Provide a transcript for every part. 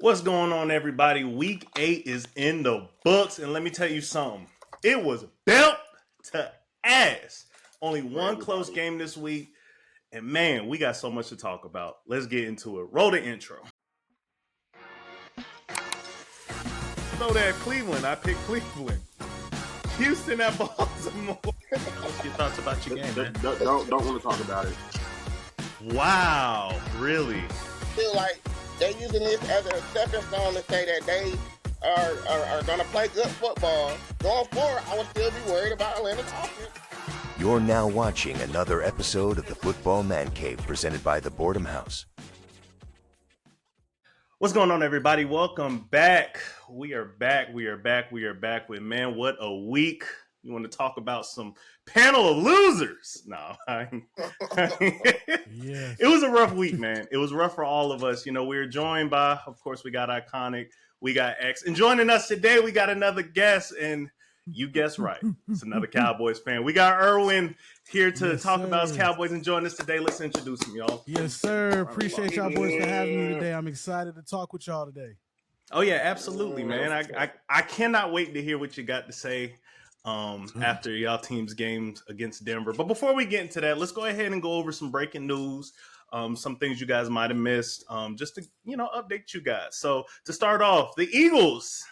What's going on, everybody? Week 8 is in the books, and let me tell you something. It was belt to ass. Only one close game this week, and man, we got so much to talk about. Let's get into it. Roll the intro. So that Cleveland, I picked Cleveland. Houston at Baltimore. What's your thoughts about your game, man? Don't want to talk about it. Wow, really? Feel like they're using this as a stepping stone to say that they are going to play good football. Going forward, I would still be worried about Atlanta's offense. You're now watching another episode of the Football Man Cave presented by the Boredom House. What's going on, everybody? Welcome back. We are back with, man, what a week. You want to talk about some panel of losers? No. Yes. It was a rough week, man. It was rough for all of us. You know, we were joined by, of course, we got Iconic, we got X. And joining us today, we got another guest, and you guessed right. It's another Cowboys fan. We got Erwin here to talk about his Cowboys and join us today. Let's introduce him, y'all. Yes, sir. Appreciate y'all boys for having me today. I'm excited to talk with y'all today. Oh, yeah, absolutely, man. I cannot wait to hear what you got to say after y'all team's games against Denver. But before we get into that, let's go ahead and go over some breaking news, some things you guys might have missed, just to, update you guys. So to start off, the Eagles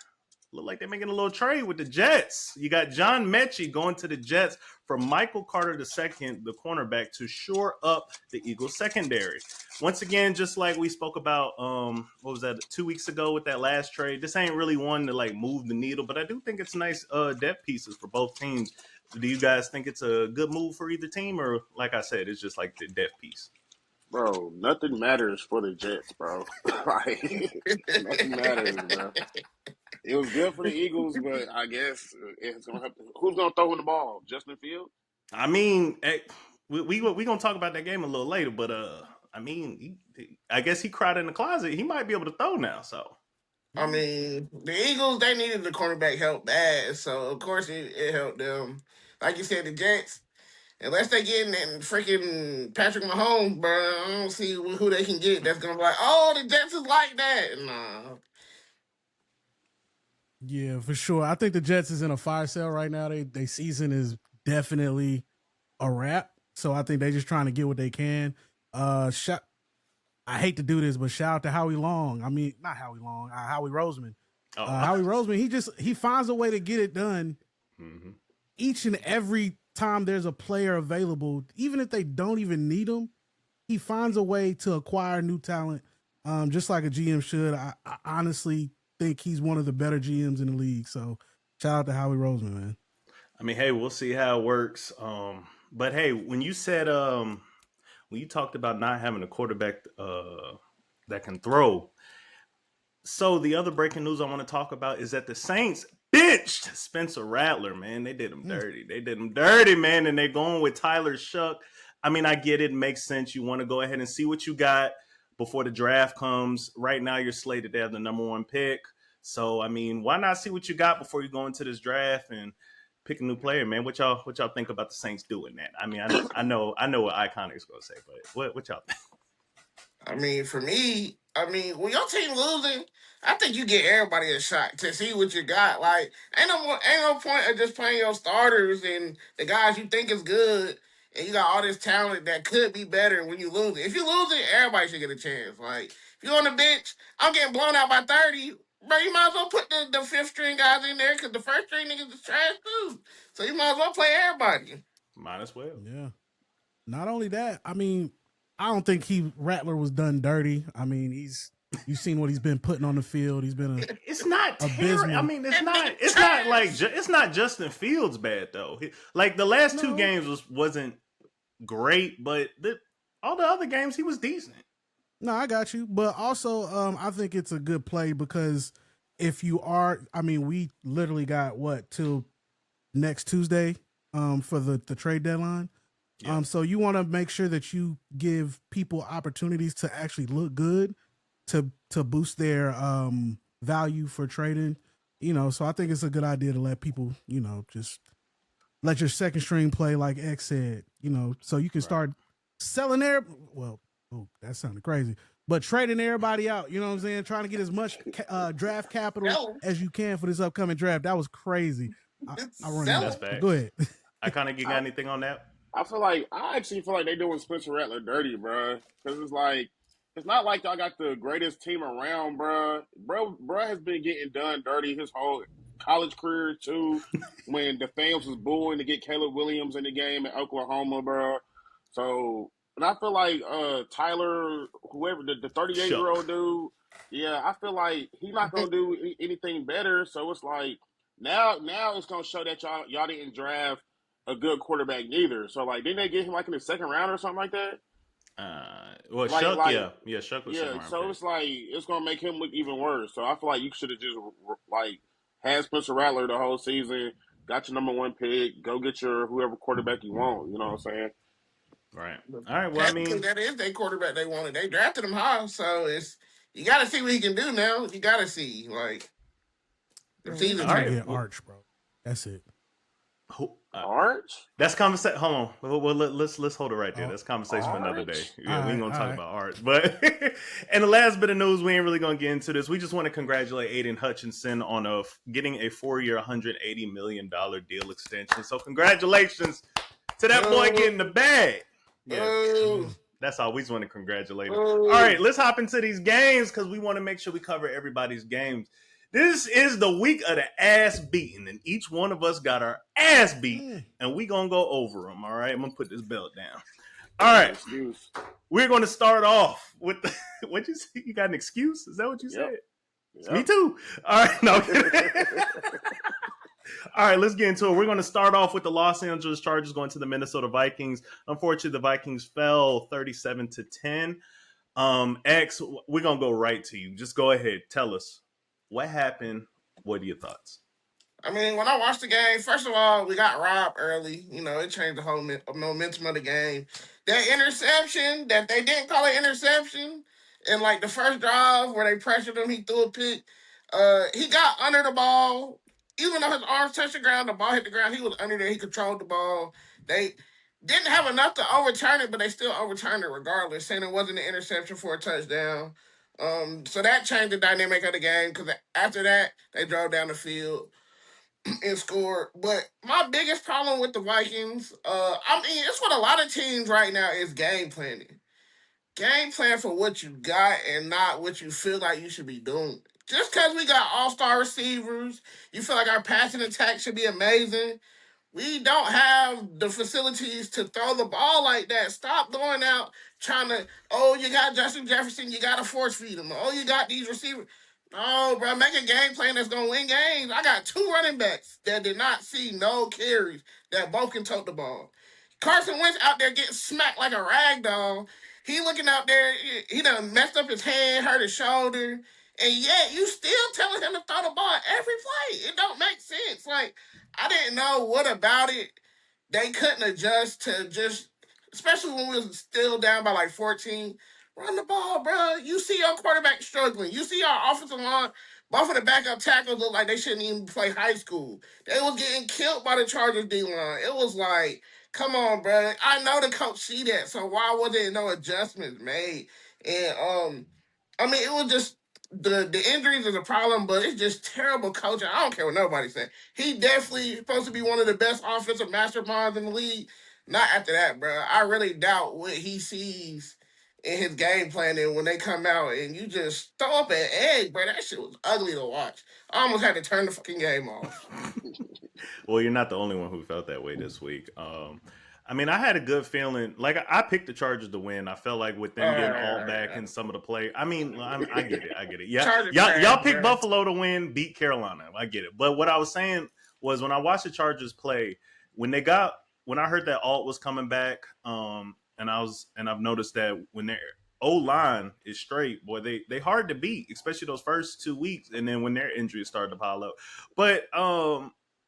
look like they're making a little trade with the Jets. You got John Mechie going to the Jets for Michael Carter II, the cornerback, to shore up the Eagles secondary. Once again, just like we spoke about, 2 weeks ago with that last trade, this ain't really one to like move the needle, but I do think it's nice depth pieces for both teams. Do you guys think it's a good move for either team, or like I said, it's just like the depth piece? Bro, nothing matters for the Jets, bro. Nothing matters, bro. It was good for the Eagles, but I guess it's gonna have to. Who's gonna throw in the ball? Justin Fields? I mean, we gonna talk about that game a little later, but I mean, I guess he cried in the closet. He might be able to throw now. So, I mean, the Eagles, they needed the cornerback help bad, so of course it helped them. Like you said, the Jets, unless they get in freaking Patrick Mahomes, bro, I don't see who they can get that's gonna be like, oh, the Jets is like that. Nah. Yeah, for sure. I think the Jets is in a fire sale right now. They season is definitely a wrap. So I think they're just trying to get what they can. I hate to do this, but shout out to Howie Long. I mean, not Howie Long, Howie Roseman. Howie Roseman, he finds a way to get it done each and every time there's a player available. Even if they don't even need him, he finds a way to acquire new talent, just like a GM should. I honestly think he's one of the better GMs in the league. So shout out to Howie Roseman, man. I mean, hey, we'll see how it works. But hey, when you said when you talked about not having a quarterback that can throw, so the other breaking news I want to talk about is that the Saints benched Spencer Rattler, man. They did him dirty. They did him dirty, man, and they're going with Tyler Shuck. I mean, I get it. It makes sense. You want to go ahead and see what you got before the draft comes. Right now, you're slated to have the number 1 pick. So, I mean, why not see what you got before you go into this draft and pick a new player, man? What y'all think about the Saints doing that? I mean, I know what Iconic's gonna say, but what y'all think? I mean, for me, when your team losing, I think you get everybody a shot to see what you got. Like, ain't no point of just playing your starters and the guys you think is good, and you got all this talent that could be better when you lose it. If you lose it, everybody should get a chance. Like, if you're on the bench, I'm getting blown out by 30. Bro, you might as well put the 5th string guys in there because the 1st string niggas is trash too. So you might as well play everybody. Might as well. Yeah. Not only that, I mean, I don't think Rattler was done dirty. I mean, you've seen what he's been putting on the field. He's been it's not terrible. I mean, it's not Justin Fields bad though. Like the last 2 games wasn't great, but all the other games he was decent. No, I got you. But also, I think it's a good play because if you are, I mean, we literally got till next Tuesday for the trade deadline. Yeah. So you want to make sure that you give people opportunities to actually look good to boost their value for trading. So I think it's a good idea to let people, just let your second string play like X said, so you can start selling there. Well, that sounded crazy. but trading everybody out, you know what I'm saying? Trying to get as much draft capital No, as you can for this upcoming draft. That was crazy. I run selling. That's that. facts. Go ahead. Iconic, you got anything on that? I actually feel like they doing Spencer Rattler dirty, bro. Because it's like, it's not like y'all got the greatest team around, bro. Bro has been getting done dirty his whole college career too. When the fans was booing to get Caleb Williams in the game in Oklahoma, bro. So, and I feel like Tyler, whoever the 38-year-old dude, yeah, I feel like he's not gonna do anything better. So it's like now it's gonna show that y'all didn't draft a good quarterback neither. So like, didn't they get him like in the second round or something like that? Well, Like, Shuck, like yeah, Shuck was yeah. second round So pick. it's like it's gonna make him look even worse. So I feel like you should have just like had Spencer Rattler the whole season. Got your number one pick. Go get your whoever quarterback you want. You know what I'm saying? Right. All right. Well, I Technically, mean, that is their quarterback they wanted. They drafted him high, so it's you got to see what he can do now. You got to see like the Bro, we season just all need right. to change. get Arch, bro. That's it. Arch. That's conversation. Hold on. Well, let's hold it right there. Oh, That's conversation for another day. Arch? Yeah, we ain't gonna all talk right. about art. But and the last bit of news, we ain't really gonna get into this. We just want to congratulate Aiden Hutchinson on getting a 4-year, $180 million deal extension. So congratulations to that boy getting the bag. Yeah, Oh, that's all. We just want to congratulate him. oh. All right, let's hop into these games because we want to make sure we cover everybody's games. This is the week of the ass beating, and each one of us got our ass beat, and we gonna go over them. All right, I'm gonna put this belt down. All right, Excuse. we're gonna start off with the, what you say? You got an excuse? Is that what you Yep. said? Me too. All right, no. All right, let's get into it. We're going to start off with the Los Angeles Chargers going to the Minnesota Vikings. Unfortunately, the Vikings fell 37-10. X, we're going to go right to you. Just go ahead. Tell us what happened. What are your thoughts? I mean, when I watched the game, first of all, we got robbed early. You know, it changed the whole momentum of the game. That interception that they didn't call an interception in like the first drive where they pressured him, he threw a pick. He got under the ball. Even though his arms touched the ground, the ball hit the ground, he was under there. He controlled the ball. They didn't have enough to overturn it, but they still overturned it regardless, saying it wasn't an interception for a touchdown. So that changed the dynamic of the game because after that, they drove down the field and scored. But my biggest problem with the Vikings, I mean, it's what a lot of teams right now is game planning. Game plan for what you got and not what you feel like you should be doing. Just because we got all-star receivers, you feel like our passing attack should be amazing. We don't have the facilities to throw the ball like that. Stop going out trying to, oh, you got Justin Jefferson, you got to force feed him. Oh, you got these receivers. No, bro, make a game plan that's going to win games. I got two running backs that did not see no carries that both can tote the ball. Carson Wentz out there getting smacked like a rag doll. He looking out there, he done messed up his hand, hurt his shoulder, and yet you still telling him to throw the ball every play. It don't make sense. Like, I didn't know what about it they couldn't adjust to just, especially when we was still down by like 14. Run the ball, bro. You see your quarterback struggling. You see our offensive line. Both of the backup tackles look like they shouldn't even play high school. They was getting killed by the Chargers D line. It was like, come on, bro. I know the coach see that, so why wasn't no adjustments made? And I mean, it was just the injuries is a problem, but it's just terrible coaching. I don't care what nobody said. He definitely supposed to be one of the best offensive masterminds in the league. Not after that, bro. I really doubt what he sees in his game plan. And when they come out and you just throw up an egg, bro, that shit was ugly to watch. I almost had to turn the fucking game off. Well, you're not the only one who felt that way this week. I mean, I had a good feeling. Like, I picked the Chargers to win. I felt like with them getting all back in some of the play. I mean, I get it. I get it. Yeah, Chargers y'all trash, picked bro. Buffalo to win, beat Carolina. I get it. But what I was saying was when I watched the Chargers play, when I heard that Alt was coming back, and I've noticed that when their O line is straight, boy, they hard to beat, especially those first 2 weeks, and then when their injuries started to pile up. But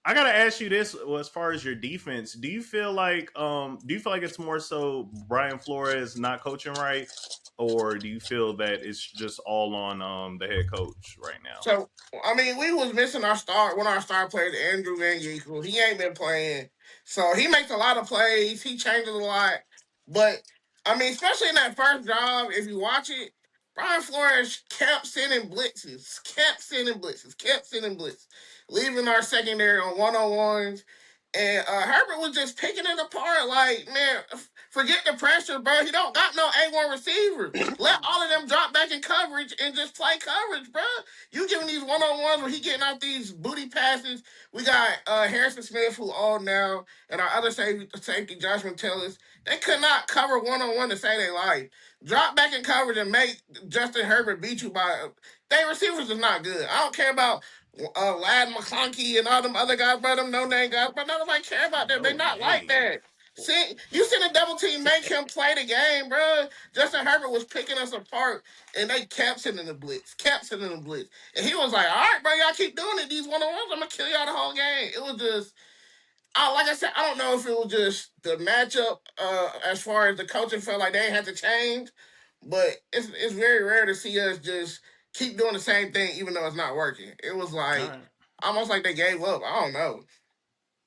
I gotta ask you this: as far as your defense, do you feel like it's more so Brian Flores not coaching right, or do you feel that it's just all on the head coach right now? So, I mean, we was missing one of our star players, Andrew Van Ginkel. He ain't been playing. So, he makes a lot of plays. He changes a lot. But, I mean, especially in that first drive, if you watch it, Brian Flores kept sending blitzes, leaving our secondary on one-on-ones. And Herbert was just picking it apart. Like, man, forget the pressure, bro. He don't got no A1 receiver. Let all of them drop back in coverage and just play coverage, bro. You giving these one-on-ones where he getting out these booty passes. We got Harrison Smith, who old now, and our other safety Josh Metellus. They could not cover one-on-one to save their life. Drop back in coverage and make Justin Herbert beat you by. Their receivers is not good. I don't care about Lad McConkey and all them other guys, bro, them no-name guys, but nobody care about them. They not like that. You send a double team, make him play the game, bro. Justin Herbert was picking us apart, and they kept sending the blitz. And he was like, all right, bro, y'all keep doing it. These one-on-ones, I'm going to kill y'all the whole game. It was just, like I said, I don't know if it was just the matchup as far as the coaching felt like they ain't had to change, but it's very rare to see us just keep doing the same thing even though it's not working. It was like almost like they gave up. I don't know.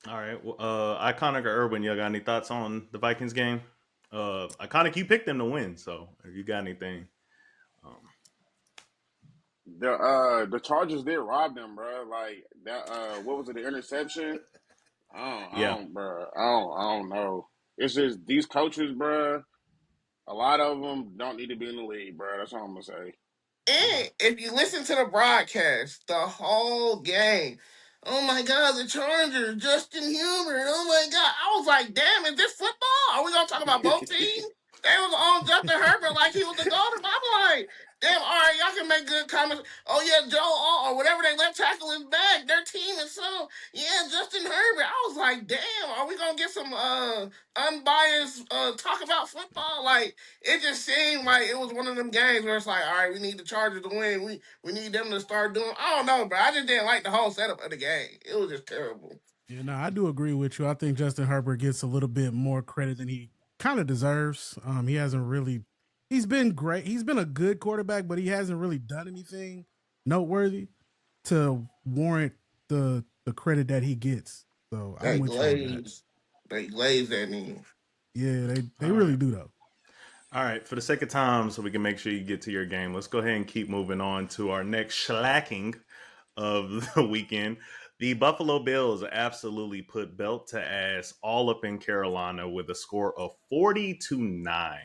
All right. Well, Iconic or Irwin, y'all got any thoughts on the Vikings game? Iconic, you picked them to win, so if you got anything. The Chargers did rob them, bro. Like that. What was it? The interception. I don't know. It's just these coaches, bro. A lot of them don't need to be in the league, bro. That's all I'm gonna say. And if you listen to the broadcast, the whole game, oh my God, the Chargers, Justin Hubert, oh my God. I was like, damn, is this football? Are we going to talk about both teams? They was on Justin Herbert like he was the golden. I'm like, damn, all right, y'all can make good comments. Oh, yeah, Joe or whatever they left tackle is back. Their team is so, yeah, Justin Herbert. I was like, damn, are we going to get some unbiased talk about football? Like, it just seemed like it was one of them games where it's like, all right, we need the Chargers to win. We need them to start doing. I don't know, bro. I just didn't like the whole setup of the game. It was just terrible. Yeah, no, I do agree with you. I think Justin Herbert gets a little bit more credit than he kind of deserves. He hasn't really. He's been great. He's been a good quarterback, but he hasn't really done anything noteworthy to warrant the credit that he gets. So they glaze that name. Yeah, they really do though. All right, for the sake of time, so we can make sure you get to your game, let's go ahead and keep moving on to our next shellacking of the weekend. The Buffalo Bills absolutely put belt to ass all up in Carolina with a score of 40-9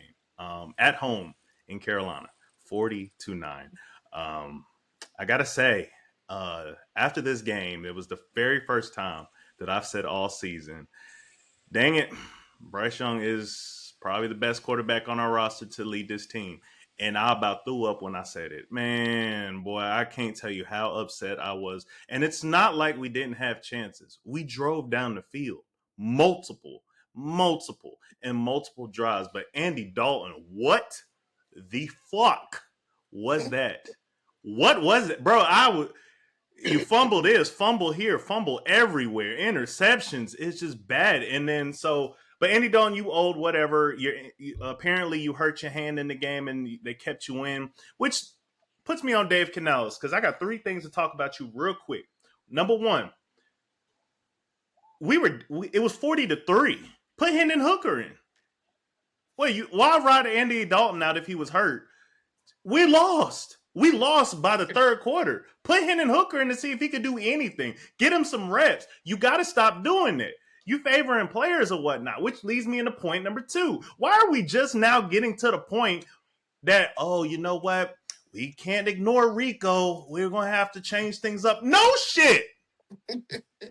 at home in Carolina. 40-9. I got to say, after this game, it was the very first time that I've said all season, dang it, Bryce Young is probably the best quarterback on our roster to lead this team. And I about threw up when I said it. Man, boy, I can't tell you how upset I was. And it's not like we didn't have chances. We drove down the field. Multiple drives. But Andy Dalton, what the fuck was that? What was it? Bro, you fumble this, fumble here, fumble everywhere. Interceptions. It's just bad. And then but Andy Dalton, you old whatever. Apparently you hurt your hand in the game and they kept you in, which puts me on Dave Canales because I got 3 things to talk about you real quick. Number 1, it was 40-3. Put Hendon Hooker in. Why ride Andy Dalton out if he was hurt? We lost. We lost by the third quarter. Put Hendon Hooker in to see if he could do anything. Get him some reps. You got to stop doing it. You favoring players or whatnot, which leads me into point number 2. Why are we just now getting to the point that, oh, you know what? We can't ignore Rico. We're going to have to change things up. No shit.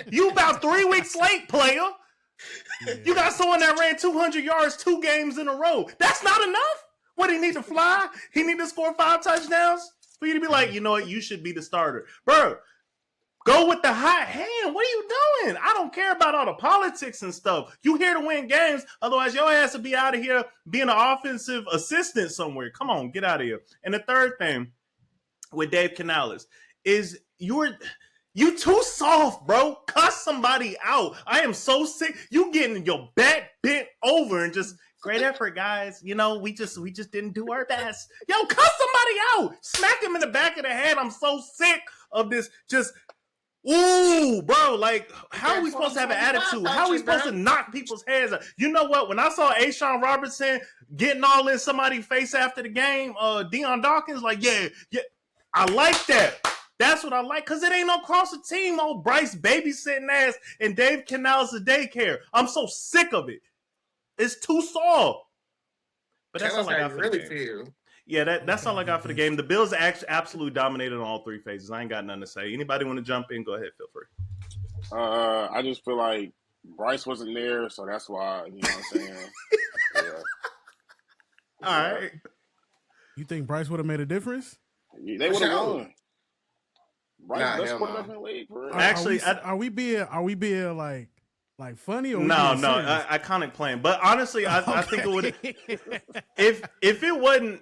You about 3 weeks late, player. You got someone that ran 200 yards 2 games in a row. That's not enough. What, he need to fly? He need to score 5 touchdowns for you to be like, you know what? You should be the starter. Bro, go with the hot hand. What are you doing? I don't care about all the politics and stuff. You here to win games. Otherwise, your ass will be out of here being an offensive assistant somewhere. Come on, get out of here. And the third thing with Dave Canales is you too soft, bro. Cuss somebody out. I am so sick. You getting your back bent over and just great effort, guys. You know, we just didn't do our best. Yo, cuss somebody out. Smack him in the back of the head. I'm so sick of this just Ooh, bro, like, how are we That supposed to have an 2025 attitude? How are we Patrick, supposed to man. knock people's heads up? You know what? When I saw Ashawn Robertson getting all in somebody's face after the game, Deion Dawkins, like, yeah, I like that. That's what I like, because it ain't no cross the team, old Bryce babysitting ass and Dave Canals the daycare. I'm so sick of it. It's too soft. But that's Tell us all I how got you for the really game. feel. Yeah, that's all I got for the game. The Bills actually absolutely dominated on all three phases. I ain't got nothing to say. Anybody want to jump in? Go ahead, feel free. I just feel like Bryce wasn't there, so that's why, you know what I'm saying? Yeah. All right. You think Bryce would have made a difference? They would have won. Bryce, Nah, best hell quarterback no. in the league, for real. Actually, are we being like funny or no, serious? iconic playing. But honestly, I think it would if it wasn't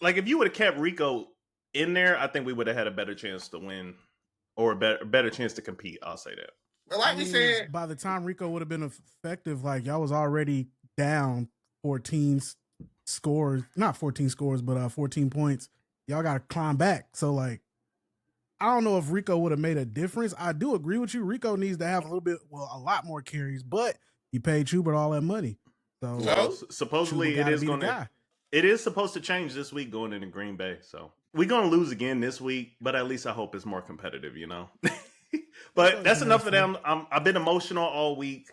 like if you would have kept Rico in there, I think we would have had a better chance to win or a better chance to compete. I'll say that. But like we said, by the time Rico would have been effective, like y'all was already down 14 scores, not 14 scores, but 14 points. Y'all got to climb back. So like, I don't know if Rico would have made a difference. I do agree with you. Rico needs to have a lot more carries, but he paid Schubert all that money. So well, supposedly Schubert it is supposed to change this week going into Green Bay. So we're going to lose again this week, but at least I hope it's more competitive, you know? But that's enough of them. I've been emotional all week.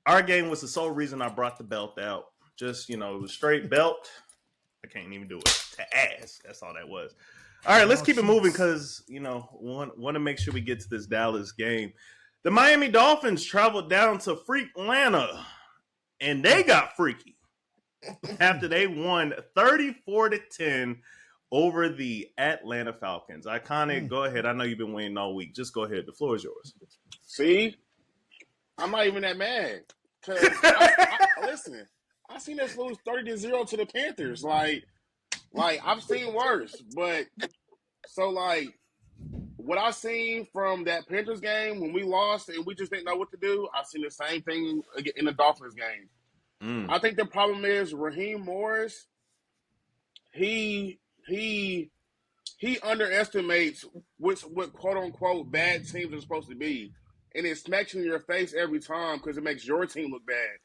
Our game was the sole reason I brought the belt out. Just, it was straight belt. I can't even do it. To ass. That's all that was. All right, let's keep it moving because, want to make sure we get to this Dallas game. The Miami Dolphins traveled down to Freak Atlanta, and they got freaky after they won 34-10 over the Atlanta Falcons. Iconic, go ahead. I know you've been waiting all week. Just go ahead. The floor is yours. See? I'm not even that mad. Because, listen, I seen us lose 30-0 to the Panthers. Like, I've seen worse. But, so, like, what I seen from that Panthers game when we lost and we just didn't know what to do, I've seen the same thing in the Dolphins game. I think the problem is Raheem Morris, he underestimates what quote unquote bad teams are supposed to be, and it smacks you in your face every time because it makes your team look bad.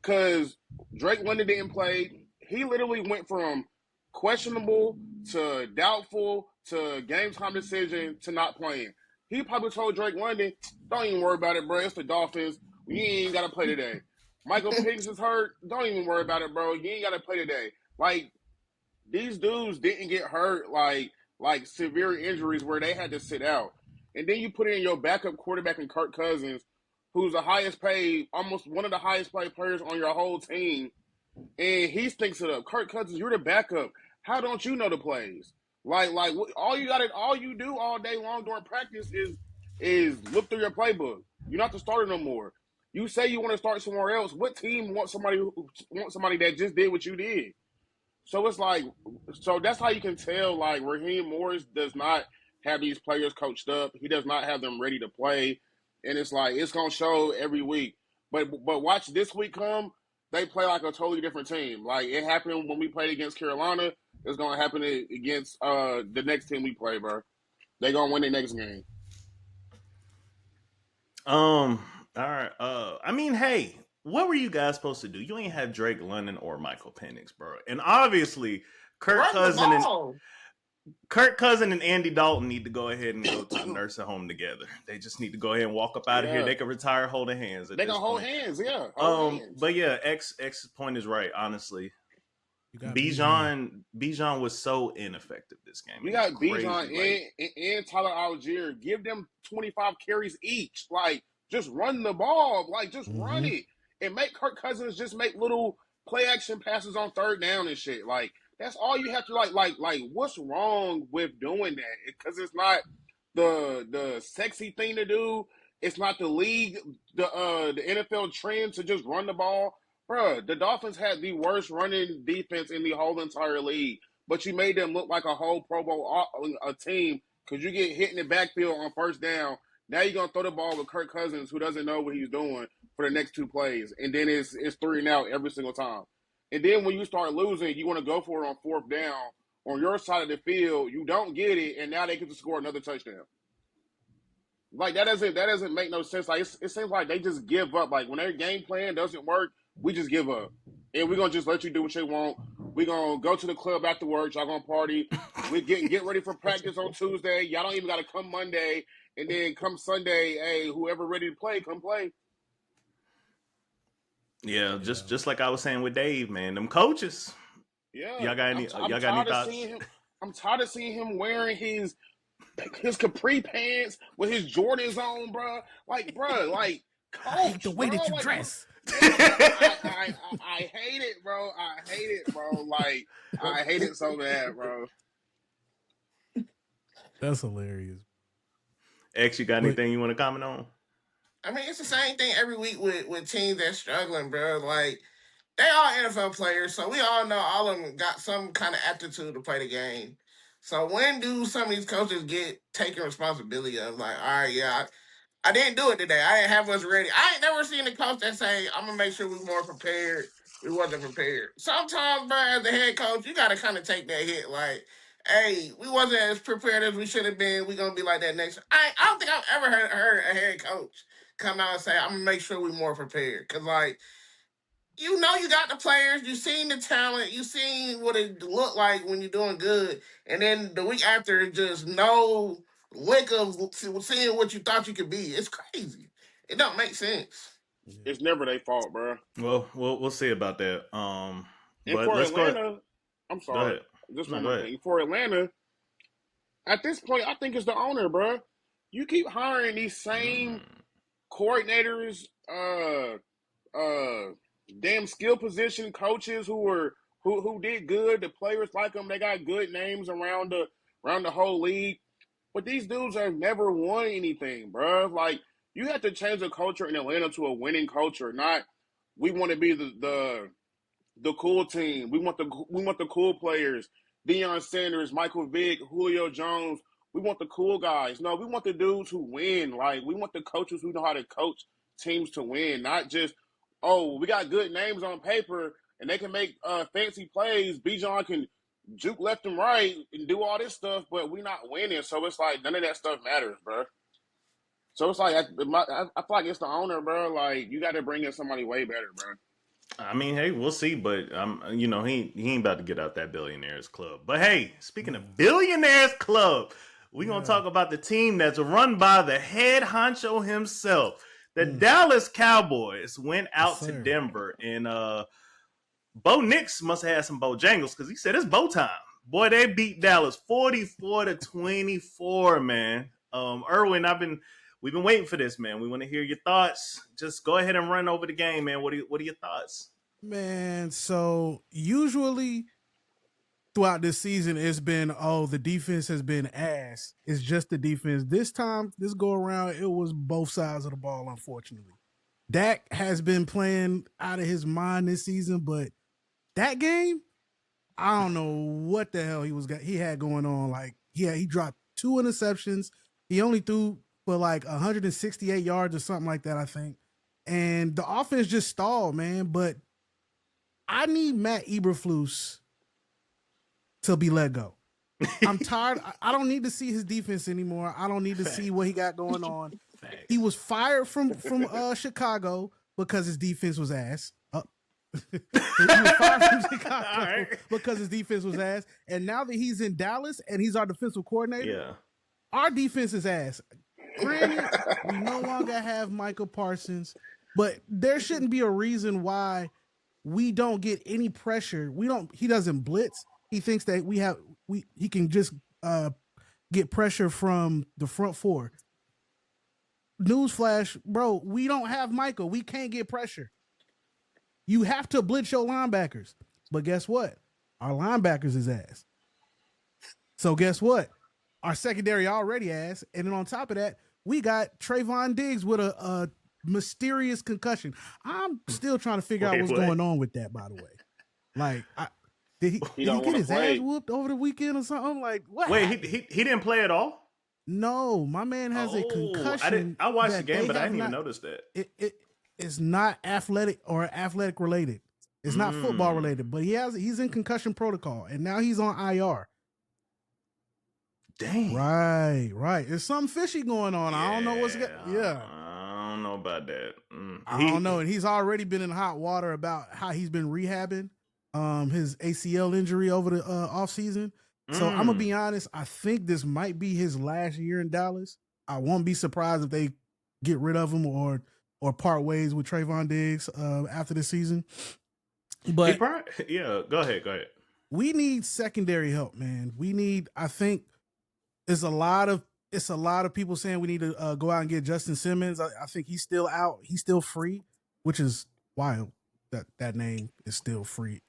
Because Drake London didn't play, he literally went from questionable to doubtful to game time decision to not playing. He probably told Drake London, "Don't even worry about it, bro. It's the Dolphins. You ain't got to play today." Michael Pickens is hurt. Don't even worry about it, bro. You ain't got to play today. Like, these dudes didn't get hurt like severe injuries where they had to sit out. And then you put in your backup quarterback in Kirk Cousins, who's the highest paid, almost one of the highest paid players on your whole team, and he stinks it up. Kirk Cousins, you're the backup. How don't you know the plays? Like all you do all day long during practice is look through your playbook. You're not the starter no more. You say you want to start somewhere else. What team wants somebody that just did what you did? So it's like, so that's how you can tell, like, Raheem Morris does not have these players coached up. He does not have them ready to play. And it's like, it's going to show every week. But watch this week come, they play like a totally different team. Like, it happened when we played against Carolina. It's going to happen against the next team we play, bro. They're going to win the next game. All right. I mean, hey, what were you guys supposed to do? You ain't have Drake London or Michael Penix, bro. And obviously, Kirk Cousin and Andy Dalton need to go ahead and go to the nursing home together. They just need to go ahead and walk up out of here. They can retire holding hands. They can hold hands, yeah. But yeah, X's point is right. Honestly, Bijan was so ineffective this game. You got Bijan and Tyler Algier. Give them 25 carries each. Like, just run the ball. Like, just run it. And make Kirk Cousins just make little play action passes on third down and shit. Like, that's all you have to like. What's wrong with doing that? Because it's not the sexy thing to do. It's not the league, the NFL trend to just run the ball. Bruh, the Dolphins had the worst running defense in the whole entire league. But you made them look like a whole Pro Bowl team because you get hit in the backfield on first down. Now you're going to throw the ball with Kirk Cousins, who doesn't know what he's doing, for the next two plays. And then it's 3 and out every single time. And then when you start losing, you want to go for it on fourth down. On your side of the field, you don't get it, and now they get to score another touchdown. Like that doesn't make no sense. Like it seems like they just give up. Like when their game plan doesn't work, we just give up, and we're gonna just let you do what you want. We're gonna go to the club after work. Y'all gonna party. We get ready for practice on Tuesday. Y'all don't even gotta come Monday, and then come Sunday. Hey, whoever ready to play, come play. Yeah, just like I was saying with Dave, man. Them coaches. Yeah, Y'all got any? I'm Y'all got any tired of thoughts? seeing him. I'm tired of seeing him wearing his capri pants with his Jordans on, bro. Like, bro, like, I hate the coach, way bro. that you Like, dress. yeah, bro. I hate it, bro. I hate it, bro. Like, I hate it so bad, bro. That's hilarious. X, you got But anything you want to comment on? I mean, it's the same thing every week with teams that's struggling, bro. Like they all NFL players, so we all know all of them got some kind of aptitude to play the game. So when do some of these coaches get taking responsibility of like, all right, yeah, I didn't do it today. I didn't have us ready. I ain't never seen a coach that say, I'm gonna make sure we're more prepared. We wasn't prepared. Sometimes, bro, as the head coach, you gotta kind of take that hit. Like, hey, we wasn't as prepared as we should have been. We gonna be like that next. I don't think I've ever heard a head coach come out and say, I'm gonna make sure we're more prepared. Cause like, you know, you got the players, you seen the talent, you seen what it looked like when you're doing good, and then the week after, just no lick of seeing what you thought you could be. It's crazy. It don't make sense. It's never their fault, bro. Well, we'll see about that. And But for let's go. Atlanta, I'm Go sorry. ahead. Just No, one go more ahead. thing. For Atlanta, at this point, I think it's the owner, bro. You keep hiring these same coordinators, damn skill position coaches who did good. The players like them. They got good names around the whole league. But these dudes have never won anything, bro. Like you have to change the culture in Atlanta to a winning culture. Not we want to be the cool team. We want the cool players. Deion Sanders, Michael Vick, Julio Jones. We want the cool guys. No, we want the dudes who win. Like we want the coaches who know how to coach teams to win, not just we got good names on paper and they can make fancy plays. Bijan can juke left and right and do all this stuff, but we not winning. So it's like none of that stuff matters, bro. So it's like I feel like it's the owner, bro. Like you got to bring in somebody way better, bro. I mean, hey, we'll see, but he ain't about to get out that billionaires club. But hey, speaking of billionaires club, we're gonna talk about the team that's run by the head honcho himself. The Dallas Cowboys went out to Denver, and Bo Nix must have had some Bojangles because he said it's Bo time. Boy, they beat Dallas 44-24, man. Erwin, we've been waiting for this, man. We want to hear your thoughts. Just go ahead and run over the game, man. What are your thoughts? man, so usually throughout this season, it's been, the defense has been ass. It's just the defense. This time, this go around, it was both sides of the ball, unfortunately. Dak has been playing out of his mind this season, but that game, I don't know what the hell he had going on. Like, yeah, he dropped 2 interceptions. He only threw for like 168 yards or something like that, I think. And the offense just stalled, man. But I need Matt Eberflus to be let go. I'm tired. I don't need to see his defense anymore. I don't need to see what he got going on. He was fired from Chicago because his defense was ass. He was fired from Chicago because his defense was ass. And now that he's in Dallas and he's our defensive coordinator, our defense is ass. Granted, we no longer have Michael Parsons, but there shouldn't be a reason why we don't get any pressure. He doesn't blitz. He thinks that he can just get pressure from the front four. Newsflash, bro, we don't have Michael. We can't get pressure. You have to blitz your linebackers. But guess what? Our linebackers is ass. So guess what? Our secondary already ass. And then on top of that, we got Trayvon Diggs with a mysterious concussion. I'm still trying to figure out what's going on with that, by the way. Like, did he get his ass whooped over the weekend or something? Like, what? Wait, he didn't play at all? No, my man has a concussion. I watched the game, but I didn't even notice that. It's not athletic or athletic related. It's not football related, but he's in concussion protocol, and now he's on IR. Dang. Right. There's something fishy going on. I don't know what's I don't know about that. I don't know. And he's already been in hot water about how he's been rehabbing his ACL injury over the offseason. So I'm gonna be honest, I think this might be his last year in Dallas. I won't be surprised if they get rid of him or part ways with Trayvon Diggs after this season. But go ahead. We need secondary help, man. I think it's a lot of people saying we need to go out and get Justin Simmons. I think he's still out. He's still free, which is wild that name is still free,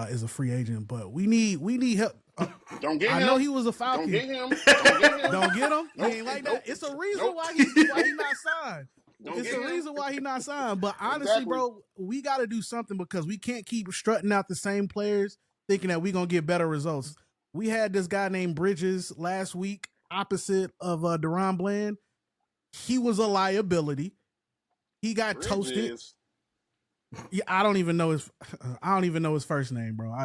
is a free agent. But we need help. Don't get him. I know he was a Falcon. Don't get him. Don't get him. Don't get him. He ain't like that. It's a reason why he's not signed. It's a reason why he's not signed. But honestly, bro, we got to do something because we can't keep strutting out the same players thinking that we're going to get better results. We had this guy named Bridges last week opposite of Deron Bland. He was a liability. He got toasted. Yeah, I don't even know his first name, bro.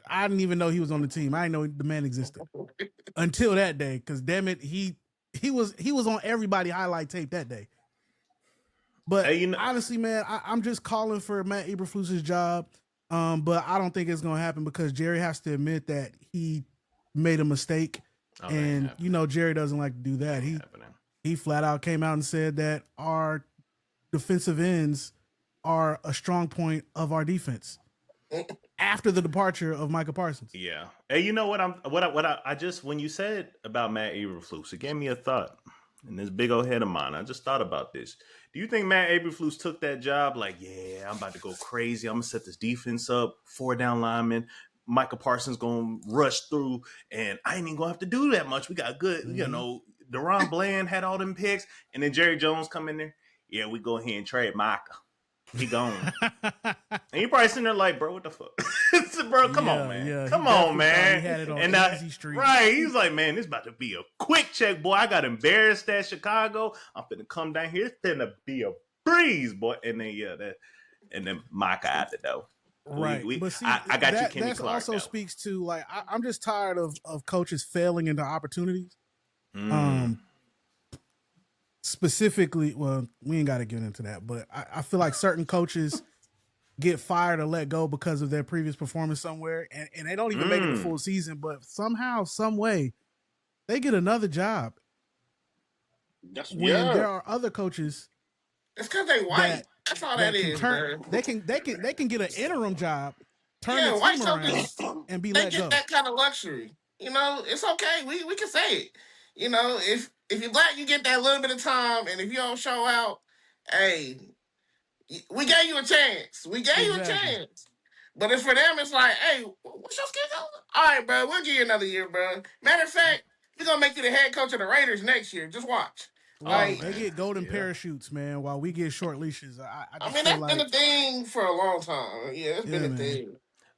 I didn't even know he was on the team. I didn't know the man existed until that day. Because damn it, he was on everybody highlight tape that day. But honestly, man, I'm just calling for Matt Eberflus's job. But I don't think it's gonna happen because Jerry has to admit that he made a mistake, and Jerry doesn't like to do that. He flat out came out and said that our defensive ends are a strong point of our defense after the departure of Micah Parsons. Yeah. Hey, you know what I just, when you said about Matt Eberflus, it gave me a thought in this big old head of mine. I just thought about this. Do you think Matt Eberflus took that job like, yeah, I'm about to go crazy. I'm going to set this defense up, 4 down linemen. Micah Parsons going to rush through, and I ain't even going to have to do that much. We got good, Deron Bland had all them picks, and then Jerry Jones come in there. Yeah, we go ahead and trade Micah. He gone. And you probably sitting there like, bro, what the fuck? Bro, come on, man. Yeah, come on, man. He had it on and Easy Street. Right. He's like, man, this about to be a quick check, boy. I got embarrassed at Chicago. I'm finna come down here. It's finna be a breeze, boy. And then, and then Micah out the door. Right. But see, I got you, Kenny that Clark. Also speaks to, like, I'm just tired of coaches failing into opportunities. Specifically, well, we ain't got to get into that, but I feel like certain coaches get fired or let go because of their previous performance somewhere, and they don't even make it a full season, but somehow, some way, they get another job. There are other coaches. It's because they white. That's all that is. They can get an interim job, turn the team around, and be let go. They get that kind of luxury. It's okay. We can say it. If you're black, you get that little bit of time, and if you don't show out, hey, we gave you a chance. You a chance. But it's for them, it's like, hey, what's your schedule? All right, bro, we'll give you another year, bro. Matter of fact, we're going to make you the head coach of the Raiders next year. Just watch. They get golden parachutes, man, while we get short leashes. That's been a thing for a long time. Yeah, it's been a thing.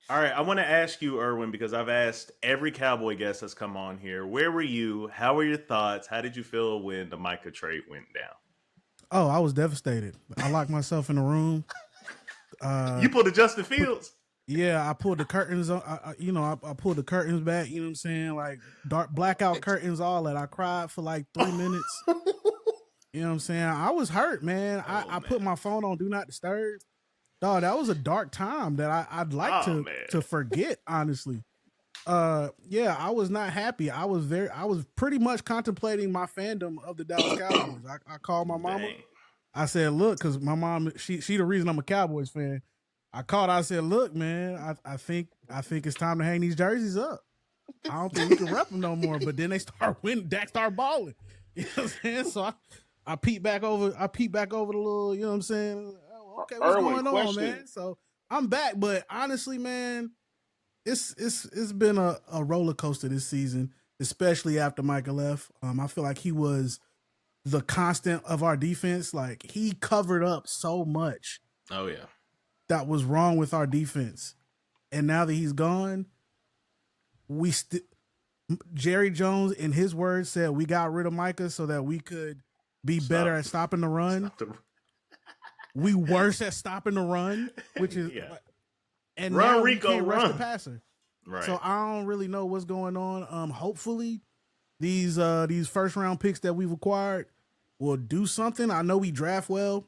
All right, I want to ask you, Erwin, because I've asked every Cowboy guest that's come on here, where were you? How were your thoughts? How did you feel when the Micah trade went down? Oh, I was devastated. I locked myself in a room. You pulled the Justin Fields? Yeah, I pulled the curtains. I pulled the curtains back. You know what I'm saying? Like dark blackout curtains, all that. I cried for like 3 minutes. You know what I'm saying? I was hurt, man. I put my phone on Do Not Disturb. Dog, that was a dark time that I'd like to forget, honestly. I was not happy. I was pretty much contemplating my fandom of the Dallas Cowboys. I called my mama. Dang. I said, look, because my mom, she the reason I'm a Cowboys fan. I called, I said, look, man, I think it's time to hang these jerseys up. I don't think we can rep them no more. But then they start winning, Dak start balling. You know what I'm saying? So I peek back over the little, you know what I'm saying? Okay, what's going on, man? So I'm back, but honestly, man, it's been a roller coaster this season, especially after Micah left. I feel like he was the constant of our defense. Like, he covered up so much. Oh yeah, that was wrong with our defense, and now that he's gone, Jerry Jones, in his words, said we got rid of Micah so that we could be better at stopping the run. We worse at stopping the run, which is and run, now Rico, we can't rush the passer. Right. So I don't really know what's going on. Hopefully these first round picks that we've acquired will do something. I know we draft well.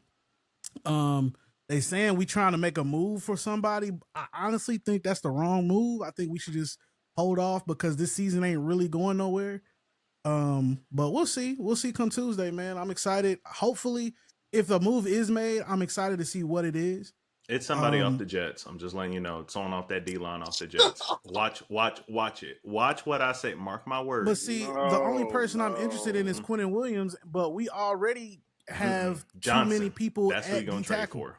They saying we trying to make a move for somebody. I honestly think that's the wrong move. I think we should just hold off because this season ain't really going nowhere. But we'll see. We'll see come Tuesday, man. I'm excited. Hopefully, if the move is made, I'm excited to see what it is. It's somebody off the Jets. I'm just letting you know. It's on off that D-line off the Jets. Watch it. Watch what I say. Mark my words. But see, the only person I'm interested in is Quentin Williams, but we already have too many people That's who at you're gonna D trade tackle. for.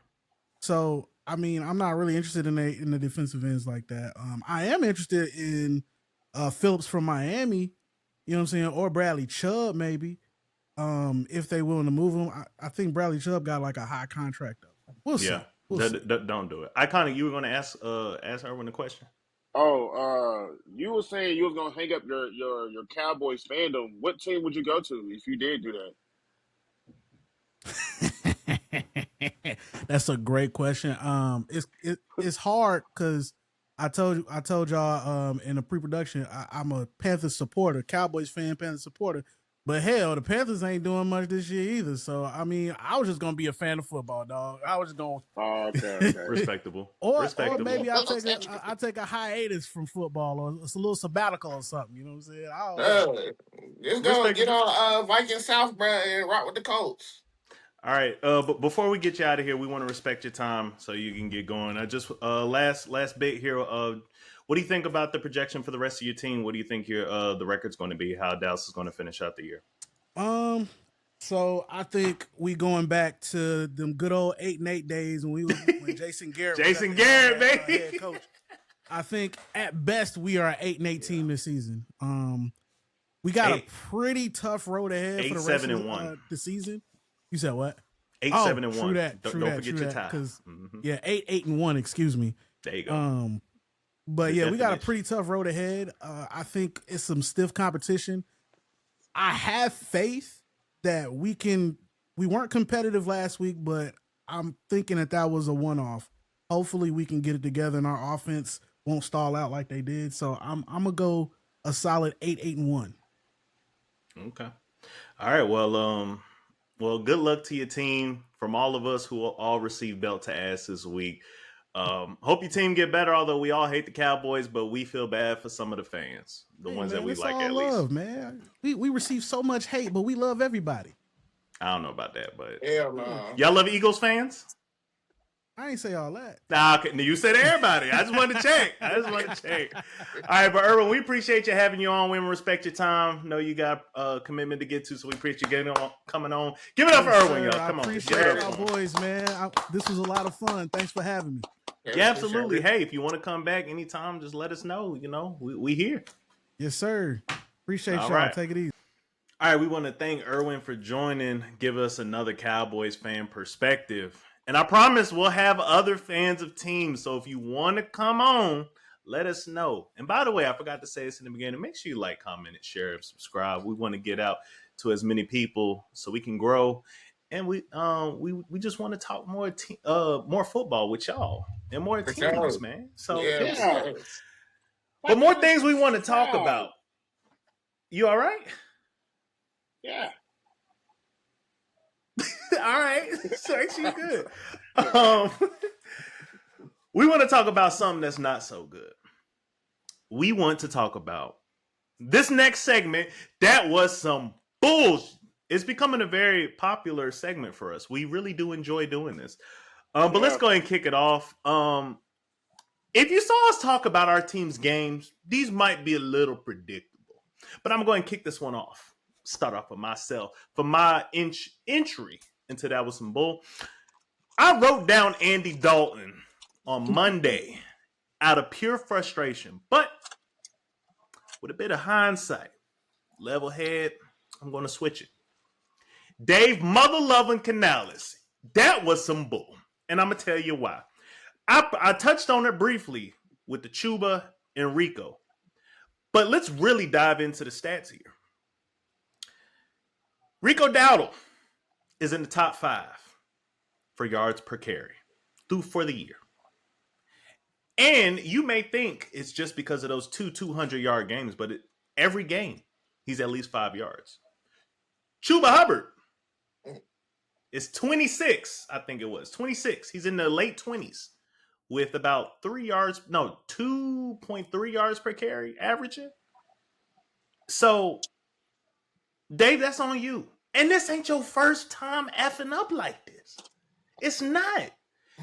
So, I mean, I'm not really interested in the defensive ends like that. I am interested in Phillips from Miami, you know what I'm saying, or Bradley Chubb maybe, if they willing to move him. I think Bradley Chubb got like a high contract though. We'll see. Yeah, We'll see. don't do it. Iconic, you were going to ask Erwin the question. Oh, you were saying you was gonna hang up your Cowboys fandom. What team would you go to if you did do that? That's a great question. It's hard because I told y'all in the pre-production I'm a Panthers supporter, Cowboys fan, Panthers supporter. But hell, the Panthers ain't doing much this year either. So I mean, I was just gonna be a fan of football, dog. I was just gonna. Oh, okay. Respectable. Or Respectable. maybe I take a hiatus from football, or it's a little sabbatical or something. You know what I'm saying? I don't know. Just go get on Viking South, bro, and rock with the Colts. All right. But before we get you out of here, we want to respect your time so you can get going. Just last bit here. What do you think about the projection for the rest of your team? What do you think the record's going to be? How Dallas is going to finish out the year? So I think we going back to them good old 8-8 days when Jason Garrett, baby. head coach. I think at best we are an 8-8 team this season. We got a pretty tough road ahead for the rest of the season. You said what? 8-7-1. True that. Don't forget your tie. Yeah, 8-1. Excuse me. There you go. But yeah, we got a pretty tough road ahead. I think it's some stiff competition. I have faith that we weren't competitive last week, but I'm thinking that was a one-off. Hopefully we can get it together and our offense won't stall out like they did. So I'm going to go a solid 8-1. Okay. All right. Well, good luck to your team from all of us who will all receive belt to ass this week. Hope your team get better, although we all hate the Cowboys, but we feel bad for some of the fans, the ones that we like at least. Man. We receive so much hate, but we love everybody. I don't know about that, but Hell no. y'all love Eagles fans? I ain't say all that. Nah, you said everybody. I just wanted to check. All right, but Erwin, we appreciate you having you on. We respect your time. Know you got a commitment to get to, so we appreciate you coming on. Give it up for Erwin, y'all. Come on. Appreciate y'all boys, man. This was a lot of fun. Thanks for having me. Yeah, absolutely. Hey, if you want to come back anytime, just let us know. You know, we here. Yes, sir. Appreciate y'all. Right. Take it easy. All right, we want to thank Erwin for joining, give us another Cowboys fan perspective. And I promise we'll have other fans of teams. So if you want to come on, let us know. And by the way, I forgot to say this in the beginning. Make sure you like, comment, and share, and subscribe. We want to get out to as many people so we can grow. And we just want to talk more football with y'all and more teams, man. So Yeah. But more things we want to talk about. You all right? Yeah. All right. So actually good. We want to talk about something that's not so good. We want to talk about this next segment. That was some bullshit. It's becoming a very popular segment for us. We really do enjoy doing this. But let's go ahead and kick it off. If you saw us talk about our team's games, these might be a little predictable. But I'm going to kick this one off. Start off with myself. For my entry into That Was Some Bull, I wrote down Andy Dalton on Monday out of pure frustration. But with a bit of hindsight, level head, I'm going to switch it. Dave Mother-Loving Canales. That was some bull. And I'm going to tell you why. I touched on it briefly with the Chuba and Rico. But let's really dive into the stats here. Rico Dowdle is in the top 5 for yards per carry for the year. And you may think it's just because of those 200-yard games, but every game He's at least 5 yards. Chuba Hubbard is 26, I think it was. 26. He's in the late 20s with about 2.3 yards per carry averaging. So, Dave, that's on you. And this ain't your first time effing up like this. It's not.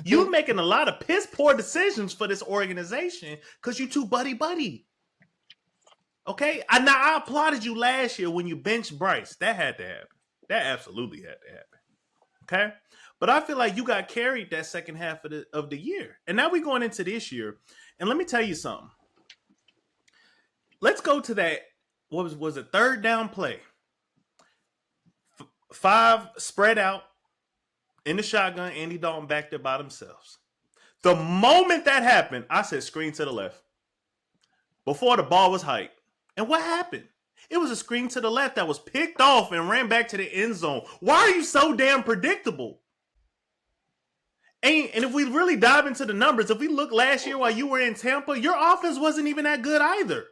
You're making a lot of piss poor decisions for this organization because you too buddy. Okay? I applauded you last year when you benched Bryce. That had to happen. That absolutely had to happen. Okay? But I feel like you got carried that second half of the year. And now we're going into this year. And let me tell you something. Let's go to that, what was it, third down play. 5 spread out in the shotgun. Andy Dalton back there by themselves. The moment that happened, I said screen to the left. Before the ball was hiked. And what happened? It was a screen to the left that was picked off and ran back to the end zone. Why are you so damn predictable? And if we really dive into the numbers, if we look last year while you were in Tampa, your offense wasn't even that good either.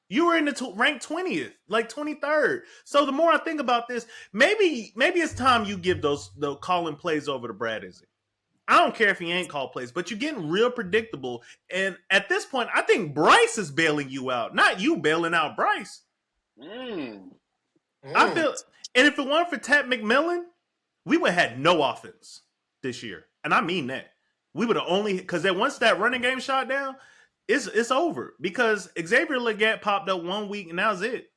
You were in the ranked 20th, like 23rd. So the more I think about this, maybe it's time you give the calling plays over to Brad Izzy. I don't care if he ain't called plays, but you're getting real predictable. And at this point, I think Bryce is bailing you out, not you bailing out Bryce. I feel, and if it weren't for Ted McMillan, we would have had no offense this year. And I mean that. We would have only, because once that running game shot down, it's over. Because Xavier Legette popped up 1 week, and that was it.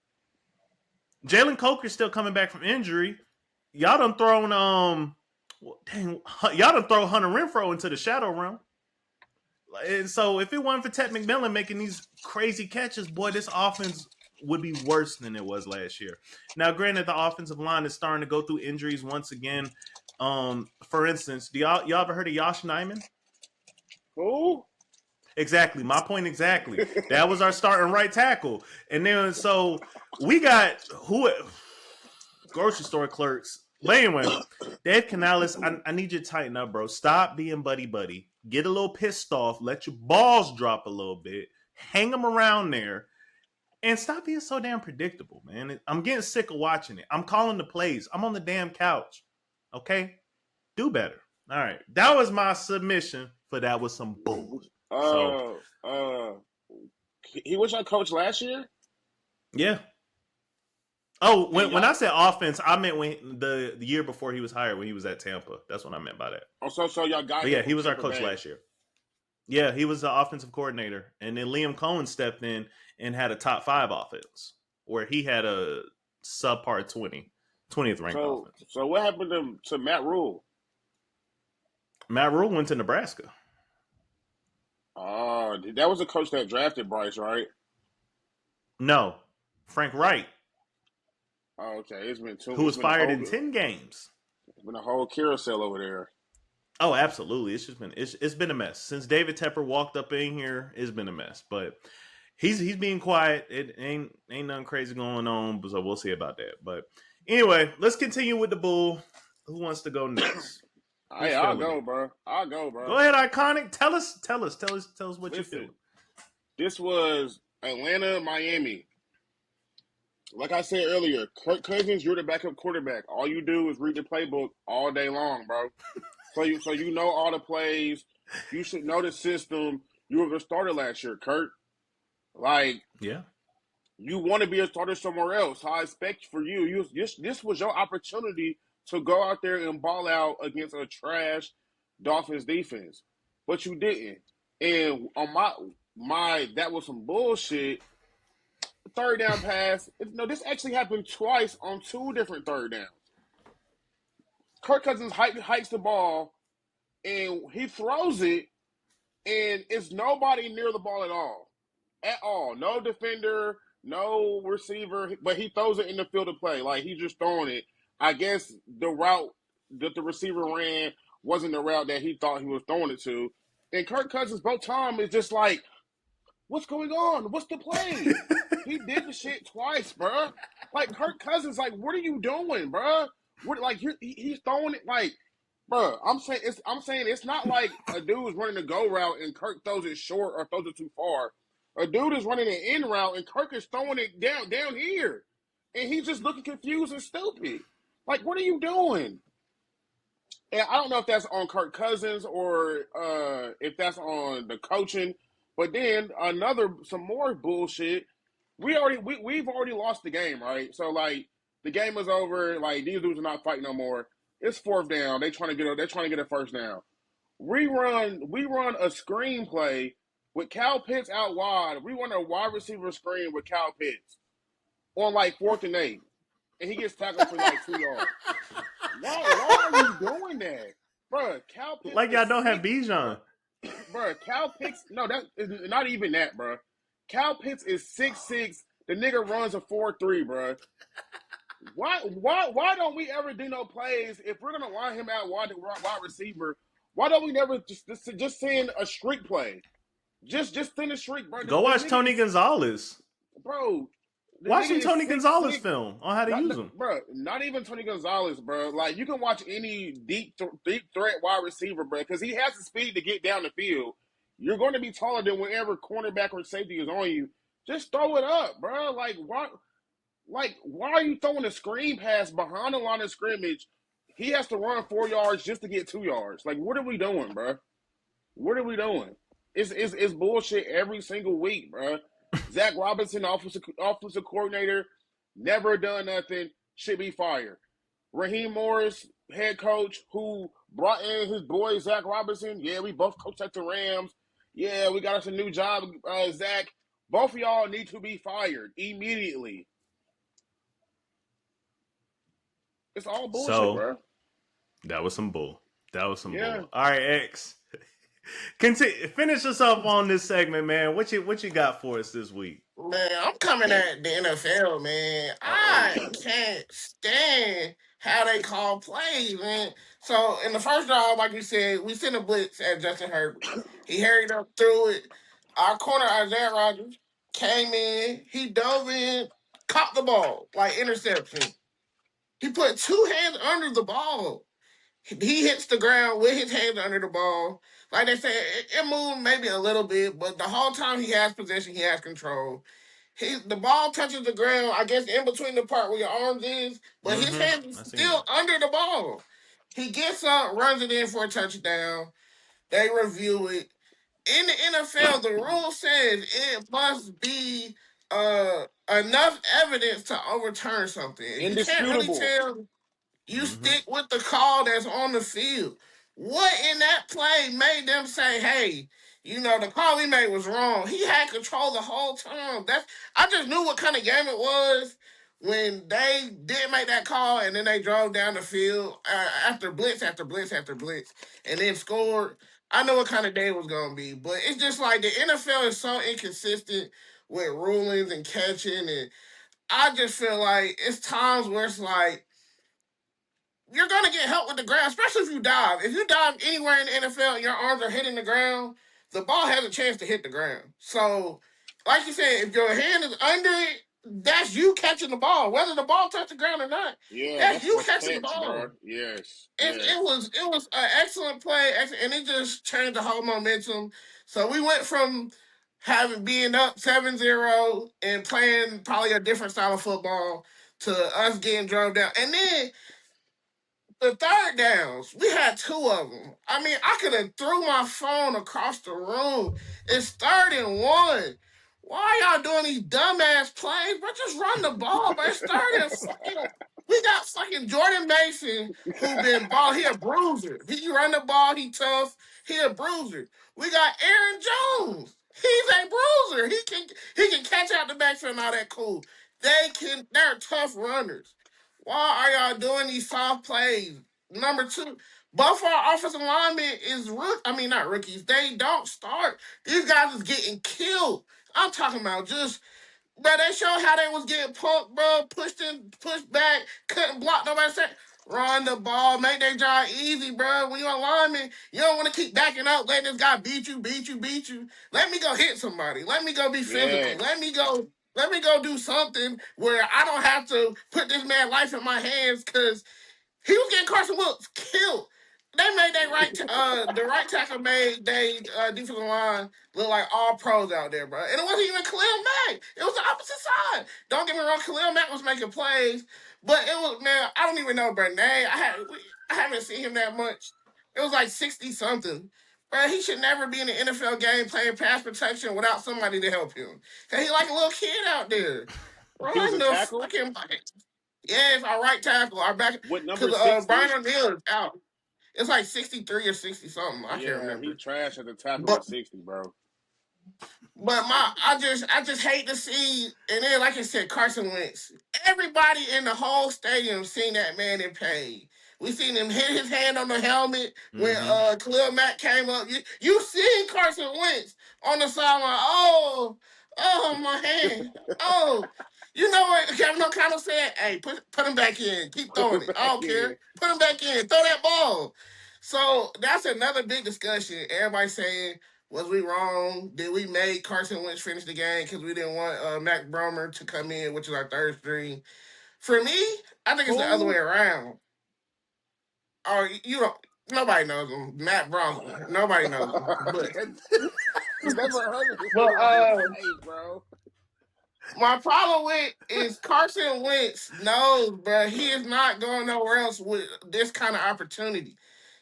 Jalen Coker's still coming back from injury. Y'all done thrown Hunter Renfrow into the shadow realm. And so if it wasn't for Ted McMillan making these crazy catches, boy, this offense would be worse than it was last year. Now, granted, the offensive line is starting to go through injuries once again. For instance, y'all ever heard of Josh Nijman? Who? Exactly. My point exactly. That was our starting right tackle. And then so we got grocery store clerks. But anyway, Dave Canales, I need you to tighten up, bro. Stop being buddy. Get a little pissed off. Let your balls drop a little bit. Hang them around there. And stop being so damn predictable, man. I'm getting sick of watching it. I'm calling the plays. I'm on the damn couch. Okay? Do better. All right. That was my submission for that was some bull. He was your coach last year? Yeah. Oh, when I said offense, I meant when the year before he was hired, when he was at Tampa. That's what I meant by that. Oh, so y'all got him. Yeah, he was our coach last year. Yeah, he was the offensive coordinator. And then Liam Cohen stepped in and had a top 5 offense where he had a subpar 20th ranked offense. So what happened to Matt Rule? Matt Rule went to Nebraska. That was the coach that drafted Bryce, right? No, Frank Wright. Oh, okay. It's been who was fired in 10 games. It's been a whole carousel over there. Oh, absolutely. It's been a mess. Since David Tepper walked up in here, it's been a mess. But he's being quiet. It ain't nothing crazy going on, so we'll see about that. But anyway, let's continue with the bull. Who wants to go next? Hey, I'll go, bro. Go ahead, Iconic. Tell us what you feel. This was Atlanta, Miami. Like I said earlier, Kirk Cousins, you're the backup quarterback. All you do is read the playbook all day long, bro. So you know all the plays. You should know the system. You were the starter last year, Kirk. Yeah. You want to be a starter somewhere else. I expect for you. This was your opportunity to go out there and ball out against a trash Dolphins defense. But you didn't. And on my that was some bullshit. Third down pass. No, this actually happened twice on 2 different third downs. Kirk Cousins hikes the ball, and he throws it, and it's nobody near the ball at all. At all. No defender, no receiver, but he throws it in the field of play. Like, he's just throwing it. I guess the route that the receiver ran wasn't the route that he thought he was throwing it to. And Kirk Cousins, both times, is just like, what's going on? What's the play? He did the shit twice, bro. Like, Kirk Cousins, like, what are you doing, bro? He's throwing it like, bro. I'm saying it's not like a dude's running a go route and Kirk throws it short or throws it too far. A dude is running an in route, and Kirk is throwing it down here, and he's just looking confused and stupid. Like, what are you doing? And I don't know if that's on Kirk Cousins or if that's on the coaching. But then some more bullshit. We've already lost the game, right? So like the game is over. Like these dudes are not fighting no more. It's fourth down. They're trying to get a first down. We run a screenplay with Cal Pitts out wide. We run a wide receiver screen with Cal Pitts on like 4th and 8, and he gets tackled for like 2 yards. Why are you doing that, bro? Cal Pitts like y'all don't have Bijan, bro. Cal Pitts, no, that is not even that, bro. Cal Pitts is 6'6". The nigga runs a 4.3, bro. Why don't we ever do no plays if we're gonna line him out wide receiver? Why don't we never just send a streak play? Just send a streak, bro. Go watch Tony Gonzalez, bro. Watch some Tony Gonzalez film on how to use him, bro. Not even Tony Gonzalez, bro. Like you can watch any deep threat wide receiver, bro, because he has the speed to get down the field. You're going to be taller than whenever cornerback or safety is on you. Just throw it up, bro. Like why are you throwing a screen pass behind the line of scrimmage? He has to run 4 yards just to get 2 yards. Like, what are we doing, bro? What are we doing? It's bullshit every single week, bro. Zach Robinson, offensive coordinator, never done nothing, should be fired. Raheem Morris, head coach, who brought in his boy Zach Robinson. Yeah, we both coached at the Rams. Yeah, we got us a new job, Zach. Both of y'all need to be fired immediately. It's all bullshit, bro. That was some bull. All right, X. Finish us up on this segment, man. What you got for us this week? Man, I'm coming at the NFL, man. I can't stand how they call plays, man. So in the first drive, like you said, we sent a blitz at Justin Herbert. He hurried up through it. Our corner, Isaiah Rodgers, came in. He dove in, caught the ball, like interception. He put 2 hands under the ball. He hits the ground with his hands under the ball. Like they said, it moved maybe a little bit, but the whole time he has possession, he has control. The ball touches the ground, I guess, in between the part where your arms is, but his hands is still under the ball. He gets up, runs it in for a touchdown. They review it. In the NFL, the rule says it must be enough evidence to overturn something. You can't really tell. You stick with the call that's on the field. What in that play made them say, hey, the call we made was wrong? He had control the whole time. I just knew what kind of game it was when they didn't make that call and then they drove down the field after blitz after blitz after blitz and then scored. I know what kind of day it was going to be. But it's just like the NFL is so inconsistent with rulings and catching. And I just feel like it's times where it's like, you're going to get help with the ground, especially if you dive. If you dive anywhere in the NFL and your arms are hitting the ground, the ball has a chance to hit the ground. So, like you said, if your hand is under it, that's you catching the ball. Whether the ball touched the ground or not, that's you catching the ball. Bro. Yes. It was an excellent play, and it just changed the whole momentum. So we went from being up 7-0 and playing probably a different style of football to us getting drove down. And then the third downs, we had 2 of them. I mean, I could have threw my phone across the room. It's 3rd and 1. Why y'all doing these dumbass plays? But just run the ball, but it's 3rd and 4. We got fucking Jordan Mason who been ball. He a bruiser. He run the ball. He tough. He a bruiser. We got Aaron Jones. He's a bruiser. He can catch out the backfield and all that cool. They're tough runners. Why are y'all doing these soft plays? Number 2, both our offensive linemen is not rookies. They don't start. These guys is getting killed. I'm talking about just, bro, they showed how they was getting punked, bro, pushed back, couldn't block nobody. Said, run the ball, make their job easy, bro. When you're a lineman, you don't want to keep backing up, letting this guy beat you. Let me go hit somebody. Let me go be physical. Yeah. Let me go do something where I don't have to put this man's life in my hands because he was getting Carson Wentz killed. they made the right tackle made they defensive line look like all pros out there, bro. And it wasn't even Khalil Mack. It was the opposite side. Don't get me wrong, Khalil Mack was making plays, but it was, man, I don't even know Bernay. I haven't seen him that much. It was like 60 something. Bro, he should never be in an NFL game playing pass protection without somebody to help him. Cause he like a little kid out there. He was Run a the tackle. fucking yes, our right tackle, our back, What number because 60? Brian O'Neill is out. It's like 63 or 60 something. I can't Yeah, he remember. trash at the tackle But at 60, bro. I just hate to see, and then like I said, Carson Wentz. Everybody in the whole stadium seen that man in pain. We seen him hit his hand on the helmet when Mm-hmm. Khalil Mack came up. You seen Carson Wentz on the sideline. Oh my hand. Oh. You know what Kevin O'Connell said? Hey, put him back in. Keep Put throwing him it. I back don't care. in. Put him back in. Throw that ball. So that's another big discussion. Everybody saying, was we wrong? Did we make Carson Wentz finish the game because we didn't want Mac Bromer to come in, which is our third string? For me, I think it's the other way Who? around. Oh, you don't. Nobody knows him. Matt Brosman. Nobody knows him. You never heard of his But life, bro. my problem with is Carson Wentz knows, bro, he is not going nowhere else with this kind of opportunity.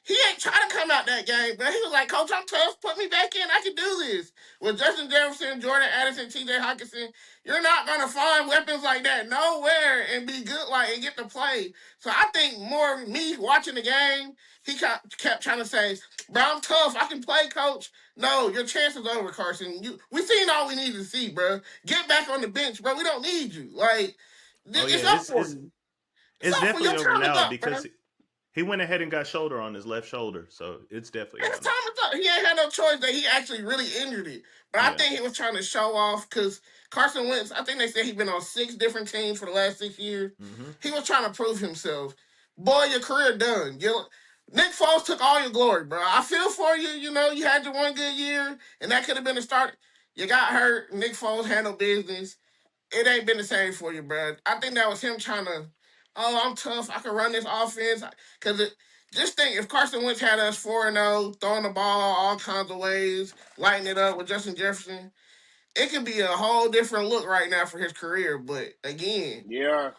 He ain't trying to come out that game, but he was like, Coach, I'm tough. Put me back in. I can do this. With Justin Jefferson, Jordan Addison, TJ Hawkinson, you're not going to find weapons like that nowhere and be good like and get to play. So I think more me watching the game, he kept trying to say, bro, I'm tough. I can play, Coach. No, your chance is over, Carson. We seen all we need to see, bro. Get back on the bench, bro. We don't need you. Like, Oh yeah, it's up for you. It's it's up for definitely your over time is now up, because bro. he went ahead and got shoulder on his left shoulder, so it's definitely His out now. time is up. He ain't had no choice that he actually really injured it. But I Yeah. think he was trying to show off because Carson Wentz, I think they said he's been on 6 different teams for the last 6 years. Mm-hmm. He was trying to prove himself. Boy, your career done. Nick Foles took all your glory, bro. I feel for you. You know, you had your one good year, and that could have been the start. You got hurt. Nick Foles handled business. It ain't been the same for you, bro. I think that was him trying to, oh, I'm tough. I can run this offense. Because just think, if Carson Wentz had us 4-0, throwing the ball all kinds of ways, lighting it up with Justin Jefferson, it could be a whole different look right now for his career. But again, Yeah.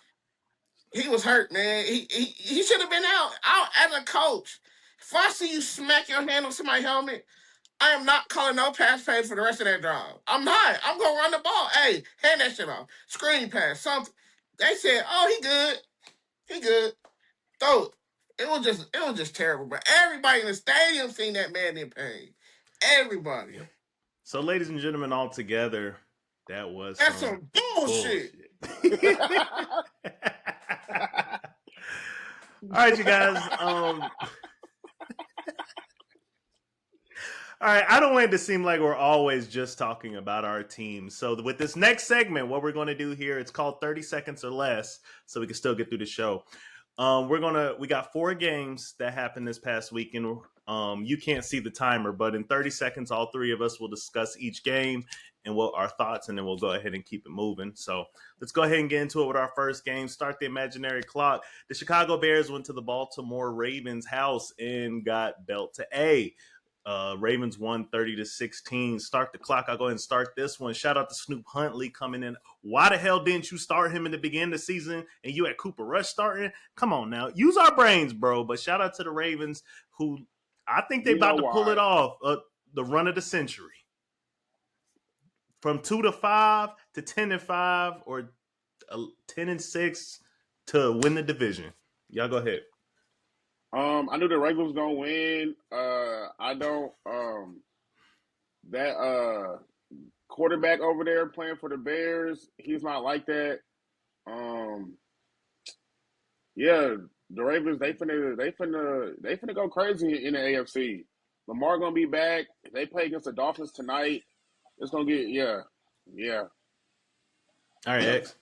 he was hurt, man. He should have been out as a coach. If I see you smack your hand on somebody's helmet, I am not calling no pass play for the rest of that drive. I'm not. I'm gonna run the ball. Hey, hand that shit off. Screen pass, something. They said, "Oh, he good. He good." Throw it. It was just terrible. But everybody in the stadium seen that man in pain. Everybody. Yep. So, ladies and gentlemen, all together, that was That's some bullshit. bullshit. All right, you guys. All right, I don't want it to seem like we're always just talking about our team. So with this next segment, what we're going to do here, it's called 30 Seconds or Less, so we can still get through the show. We got 4 games that happened this past week, and you can't see the timer, but in 30 seconds, all 3 of us will discuss each game and what our thoughts, and then we'll go ahead and keep it moving. So let's go ahead and get into it with our first game. Start the imaginary clock. The Chicago Bears went to the Baltimore Ravens house and got belt to A. Ravens won 30-16. Start the clock. I'll go ahead and start this one. Shout out to Snoop Huntley coming in. Why the hell didn't you start him in the beginning of the season and you had Cooper Rush starting? Come on now. Use our brains, bro. But shout out to the Ravens who I think they about to pull it off. The run of the century. From 2-5 to 10-5 or 10-6 to win the division. Y'all go ahead. I knew the Ravens was gonna win. I don't. That quarterback over there playing for the Bears, he's not like that. Yeah, the Ravens they finna go crazy in the AFC. Lamar gonna be back. They play against the Dolphins tonight. It's gonna get yeah. All right, X.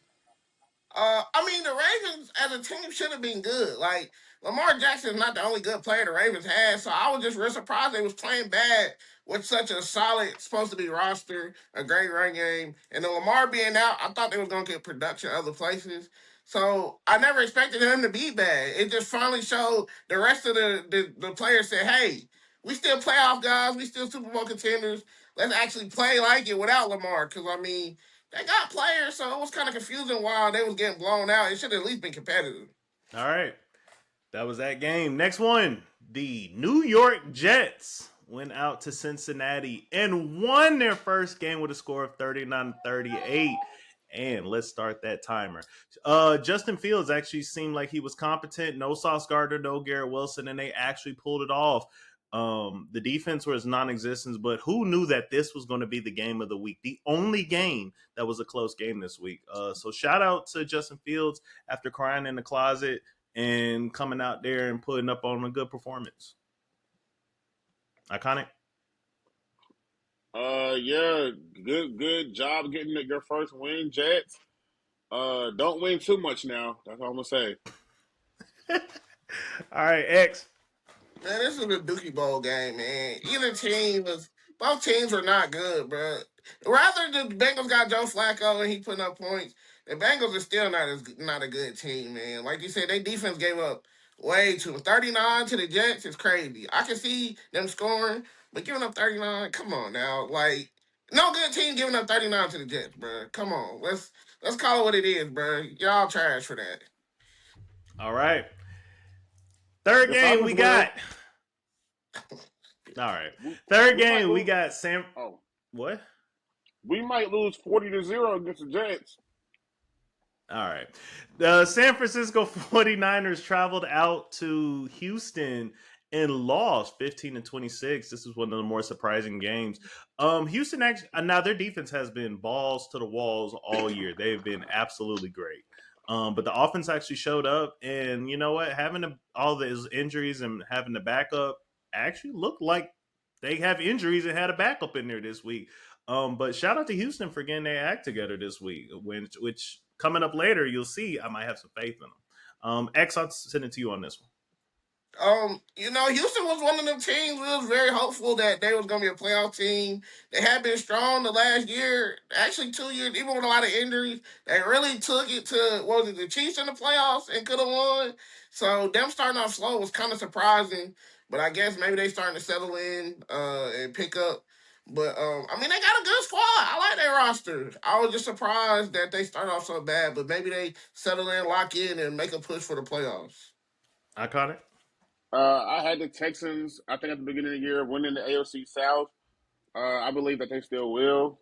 I mean, the Ravens as a team should have been good. Like, Lamar Jackson is not the only good player the Ravens had, so I was just real surprised they was playing bad with such a solid, supposed to be roster, a great run game. And then Lamar being out, I thought they was going to get production other places. So I never expected him to be bad. It just finally showed the rest of the players said, hey, we still playoff guys. We still Super Bowl contenders. Let's actually play like it without Lamar. Because, I mean, they got players, so it was kind of confusing why they was getting blown out. It should have at least been competitive. All right. That was that game. Next one. The New York Jets went out to Cincinnati and won their first game with a score of 39-38. And let's start that timer. Justin Fields actually seemed like he was competent. No Sauce Gardner, no Garrett Wilson, and they actually pulled it off. The defense was non-existent, but who knew that this was going to be the game of the week? The only game that was a close game this week. So shout out to Justin Fields after crying in the closet and coming out there and putting up on a good performance. Iconic. Yeah, good job getting your first win, Jets. Don't win too much now. That's all I'm gonna say. All right, X. Man, this is a Dookie Bowl game, man. Both teams were not good, bro. Rather the Bengals got Joe Flacco and he putting up points. The Bengals are still not a good team, man. Like you said, their defense gave up way too 39 to the Jets is crazy. I can see them scoring, but giving up 39, come on now. Like, no good team giving up 39 to the Jets, bro. Come on. Let's call it what it is, bro. Y'all trash for that. All right. Third The game Falcons we will. got. All right. Third game we got Sam. Oh, What? we might lose 40-0 against the Jets. All right. The San Francisco 49ers traveled out to Houston and lost 15-26. This is one of the more surprising games. Houston actually now their defense has been balls to the walls all year. They've been absolutely great. But the offense actually showed up, and you know what? Having all those injuries and having the backup actually looked like they have injuries and had a backup in there this week. But shout out to Houston for getting their act together this week, which coming up later, you'll see I might have some faith in them. X, I'll send it to you on this one. Houston was one of them teams. We was very hopeful that they was gonna be a playoff team. They had been strong the last year, actually 2 years, even with a lot of injuries. They really took it to the Chiefs in the playoffs and could have won. So them starting off slow was kind of surprising. But I guess maybe they starting to settle in and pick up. But I mean, they got a good squad. I like their roster. I was just surprised that they started off so bad, but maybe they settle in, lock in, and make a push for the playoffs. Iconic. I had the Texans, I think at the beginning of the year, winning the AFC South. I believe that they still will.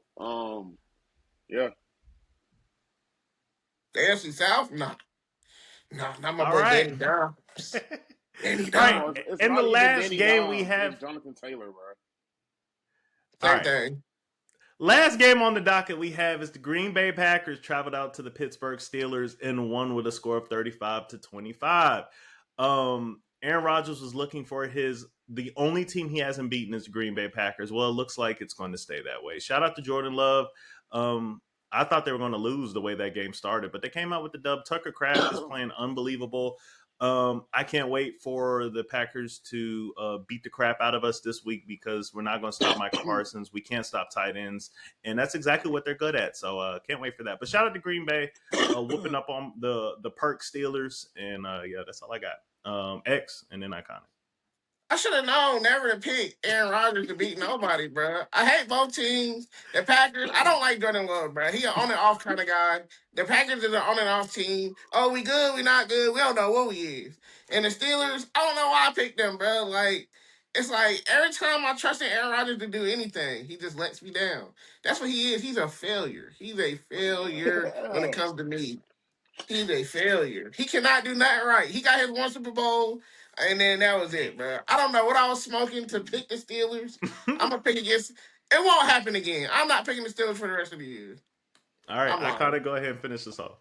Yeah. The AFC South? Nah, not my All boy right. Danny Dimes. Danny All Dimes. right. It's In not the even last Danny game we Dimes, have it's Jonathan Taylor, bro. Same all right. thing. Last game on the docket we have is the Green Bay Packers traveled out to the Pittsburgh Steelers and won with a score of 35-25. Aaron Rodgers was looking for the only team he hasn't beaten is the Green Bay Packers. Well, it looks like it's going to stay that way. Shout out to Jordan Love. I thought they were going to lose the way that game started, but they came out with the dub. Tucker Kraft is playing unbelievable. I can't wait for the Packers to beat the crap out of us this week because we're not going to stop Michael Parsons. We can't stop tight ends, and that's exactly what they're good at. So can't wait for that. But shout out to Green Bay whooping up on the Perk Steelers, and yeah, that's all I got. X and then Iconic. I should have known never to pick Aaron Rodgers to beat nobody, bro. I hate both teams. The Packers, I don't like Jordan Love, bro. He an on and off kind of guy. The Packers is an on and off team. Oh, we good, we not good. We don't know what we is. And the Steelers, I don't know why I picked them, bro. Like, it's like every time I trust in Aaron Rodgers to do anything, he just lets me down. That's what he is. He's a failure. He's a failure when it comes to me. He's a failure. He cannot do nothing right. He got his one Super Bowl, and then that was it, bro. I don't know what I was smoking to pick the Steelers. I'm gonna pick against. It won't happen again. I'm not picking the Steelers for the rest of the year. All right, Iconic, go ahead and finish this off.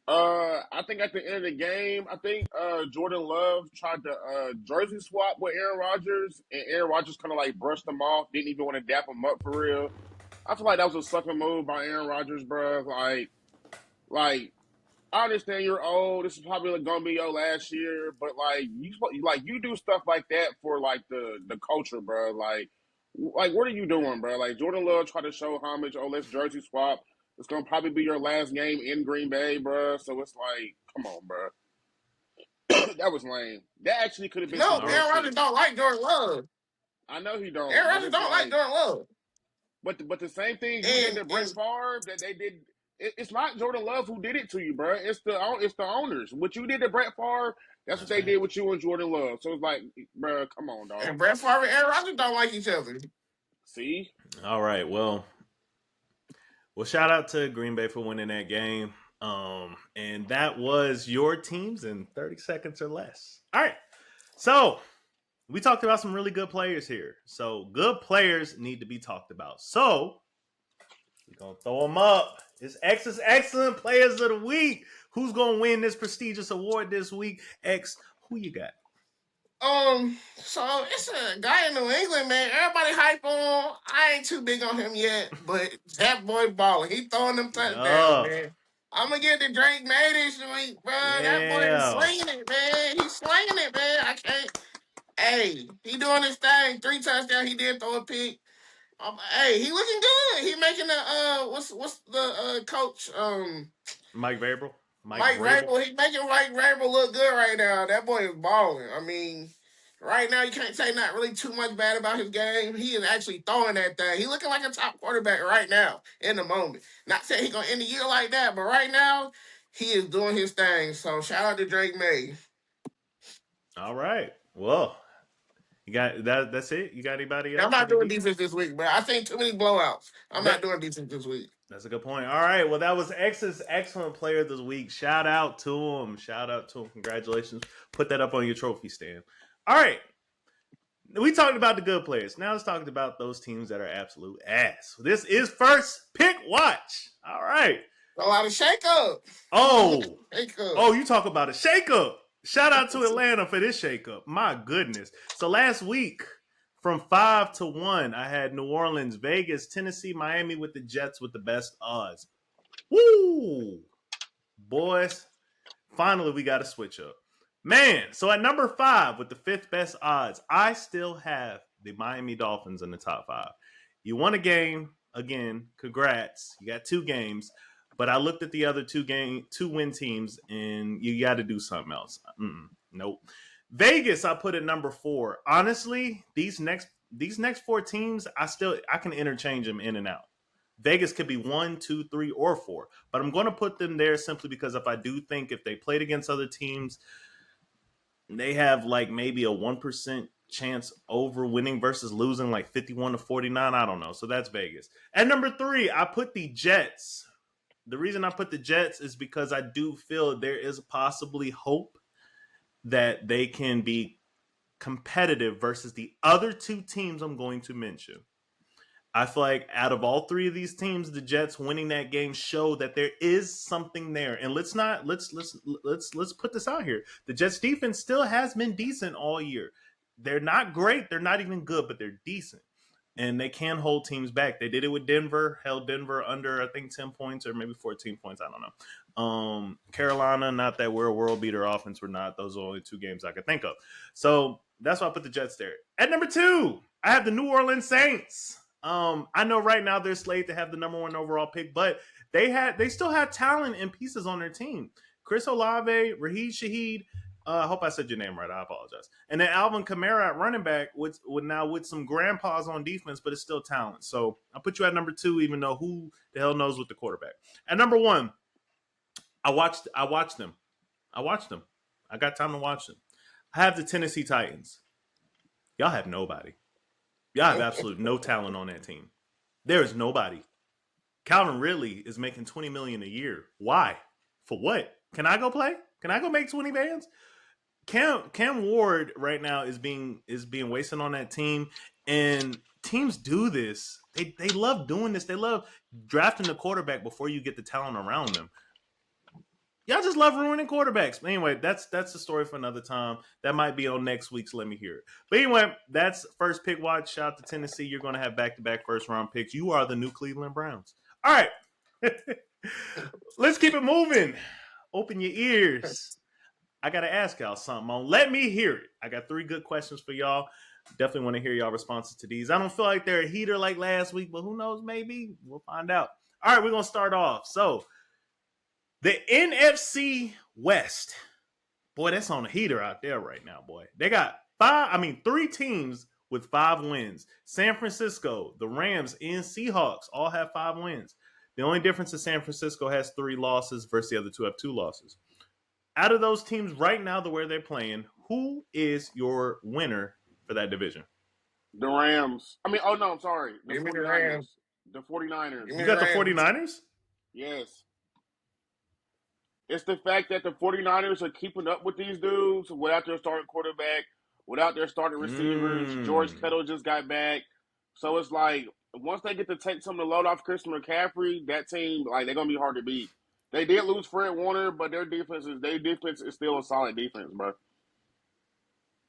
I think at the end of the game, I think Jordan Love tried to jersey swap with Aaron Rodgers, and Aaron Rodgers kind of like brushed him off, didn't even want to dap him up for real. I feel like that was a sucker move by Aaron Rodgers, bro. Like I understand you're old. This is probably like gonna be your last year, but you do stuff like that for like the culture, bro. Like what are you doing, bro? Like Jordan Love tried to show homage. Oh, let's jersey swap. It's gonna probably be your last game in Green Bay, bro. So it's like, come on, bro. That was lame. That actually could have been some No, All good right. Aaron Rodgers shit. don't like Jordan Love. I know he don't, Aaron but Rodgers it's don't like like, Jordan Love. but the same thing you did And to Brett Favre that they did. It's not Jordan Love who did it to you, bro. It's the owners. What you did to Brett Favre, that's what they did with you and Jordan Love. So it's like, bro, come on, dog. and Brett Favre and Aaron Rodgers don't like each other. See, All right. Well, shout out to Green Bay for winning that game. And that was your teams in 30 seconds or less. All right. So we talked about some really good players here. So good players need to be talked about. So we're going to throw them up. It's X's Excellent Players of the Week. Who's going to win this prestigious award this week? X, who you got? So it's a guy in New England, man. Everybody hype on. I ain't too big on him yet, but that boy balling. He throwing them touchdowns, man. I'm gonna get the Drake May this week, bro. That boy is Yeah. slinging it, man. He's slinging it, man. I can't. Hey, he doing his thing. 3 touchdowns. He did throw a pick. Hey, he looking good. He making the what's the coach Mike Vrabel. Mike Vrabel. He making Mike Vrabel look good right now. That boy is balling. I mean, right now you can't say not really too much bad about his game. He is actually throwing that thing. He looking like a top quarterback right now in the moment. Not saying he gonna end the year like that, but right now he is doing his thing. So shout out to Drake May. All right. Well, you got that. That's it. You got anybody else? I'm not doing defense this week, but I think too many blowouts. I'm not doing defense this week. That's a good point. All right. Well, that was X's Excellent Player of the Week. Shout out to him. Shout out to him. Congratulations. Put that up on your trophy stand. All right. We talked about the good players. Now let's talk about those teams that are absolute ass. This is First Pick Watch. All right. A lot of shakeup. Oh. Shakeup. Oh, you talk about a shakeup. Shout out to Atlanta for this shakeup. My goodness. So last week, from 5-1, I had New Orleans, Vegas, Tennessee, Miami with the Jets with the best odds. Woo! Boys, finally we got to switch up. Man, so at number 5 with the 5th best odds, I still have the Miami Dolphins in the top 5. You won a game. Again, congrats. You got 2 games. But I looked at the other 2 win teams, and you got to do something else. Nope. Vegas, I put at number 4. Honestly, these next 4 teams, I can interchange them in and out. Vegas could be 1, 2, 3, or 4, but I'm going to put them there simply because if I do think if they played against other teams, they have like maybe a 1% chance over winning versus losing like 51-49. I don't know. So that's Vegas. At number 3, I put the Jets. The reason I put the Jets is because I do feel there is possibly hope that they can be competitive versus the other 2 teams I'm going to mention. I feel like out of all 3 of these teams, the Jets winning that game show that there is something there. And let's put this out here. The Jets defense still has been decent all year. They're not great, they're not even good, but they're decent. And they can hold teams back. They did it with Denver, held Denver under, I think, 10 points or maybe 14 points. I don't know. Carolina, not that we're a world beater offense. We're not. Those are only 2 games I could think of. So that's why I put the Jets there. At number 2, I have the New Orleans Saints. I know right now they're slated to have the number 1 overall pick, but they still have talent and pieces on their team. Chris Olave, Raheem Shaheed, I hope I said your name right. I apologize. And then Alvin Kamara at running back with some grandpas on defense, but it's still talent. So I put you at number 2, even though who the hell knows with the quarterback. At number 1, I watched them. I got time to watch them. I have the Tennessee Titans. Y'all have nobody. Y'all have absolute no talent on that team. There is nobody. Calvin Ridley is making $20 million a year. Why? For what? Can I go play? Can I go make 20 bands? Cam Ward right now is being wasted on that team, and teams do this. They love doing this. They love drafting the quarterback before you get the talent around them. Y'all just love ruining quarterbacks. But anyway, that's the story for another time. That might be on next week's Let Me Hear It. But anyway, that's First Pick Watch. Shout out to Tennessee. You're going to have back-to-back first-round picks. You are the new Cleveland Browns. All right. Let's keep it moving. Open your ears. I gotta ask y'all something on. Let me hear it. I got 3 good questions for y'all. Definitely want to hear y'all responses to these. I don't feel like they're a heater like last week, but who knows? Maybe we'll find out. All right, we're gonna start off. So the NFC West, boy, that's on a heater out there right now, boy. They got 3 teams with 5 wins. San Francisco, the Rams, and Seahawks all have 5 wins. The only difference is San Francisco has 3 losses versus the other 2 have 2 losses. Out of those teams right now, the way they're playing, who is your winner for that division? The Rams. I'm sorry. The Give me the 49ers. Rams. The 49ers. Give me You got the Rams. 49ers? Yes. It's the fact that the 49ers are keeping up with these dudes without their starting quarterback, without their starting receivers. George Kittle just got back. So it's like, once they get to take some of the load off Christian McCaffrey, that team, like, they're going to be hard to beat. They did lose Fred Warner, but their defense is still a solid defense, bro.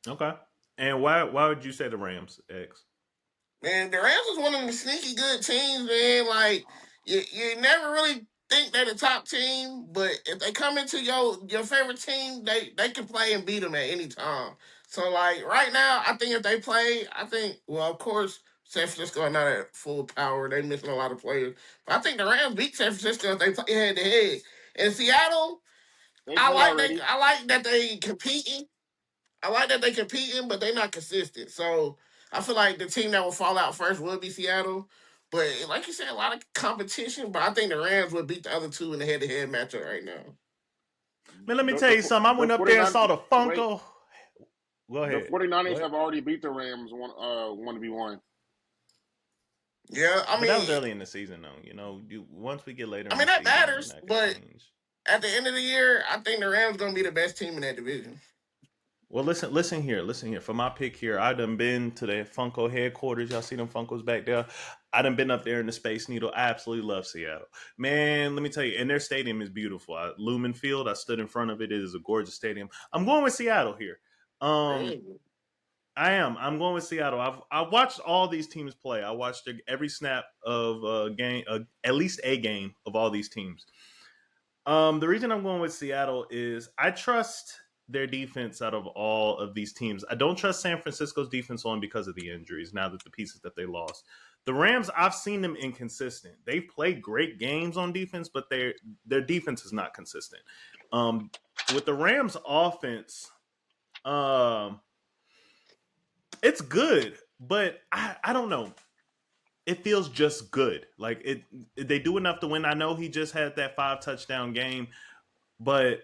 Okay. And why would you say the Rams, X? Man, the Rams is one of the sneaky good teams, man. Like, you never really think they're the top team, but if they come into your favorite team, they can play and beat them at any time. So, like, right now, I think if they play, of course, San Francisco are not at full power. They're missing a lot of players. But I think the Rams beat San Francisco if they play head-to-head. In Seattle, They play already. I like that they competing. I like that they competing, but they're not consistent. So I feel like the team that will fall out first will be Seattle. But like you said, a lot of competition. But I think the Rams would beat the other 2 in the head-to-head matchup right now. Man, let me tell you something. I went up there and saw the Funko. Go ahead. The 49ers have already beat the Rams 1-1. Yeah, But that was early in the season, though. You know, once we get later, I mean, that matters. But at the end of the year, I think the Rams gonna be the best team in that division. Well, listen here. For my pick here, I done been to the Funko headquarters. Y'all see them Funkos back there? I done been up there in the Space Needle. I absolutely love Seattle. Man, let me tell you, and their stadium is beautiful. Lumen Field, I stood in front of it. It is a gorgeous stadium. I'm going with Seattle here. I am. I'm going with Seattle. I watched all these teams play. I watched every snap of a game, at least a game of all these teams. The reason I'm going with Seattle is I trust their defense out of all of these teams. I don't trust San Francisco's defense on because of the injuries, now that the pieces that they lost. The Rams, I've seen them inconsistent. They've played great games on defense, but their defense is not consistent. With the Rams offense, it's good, but I don't know. It feels just good. Like they do enough to win. I know he just had that 5 touchdown game, but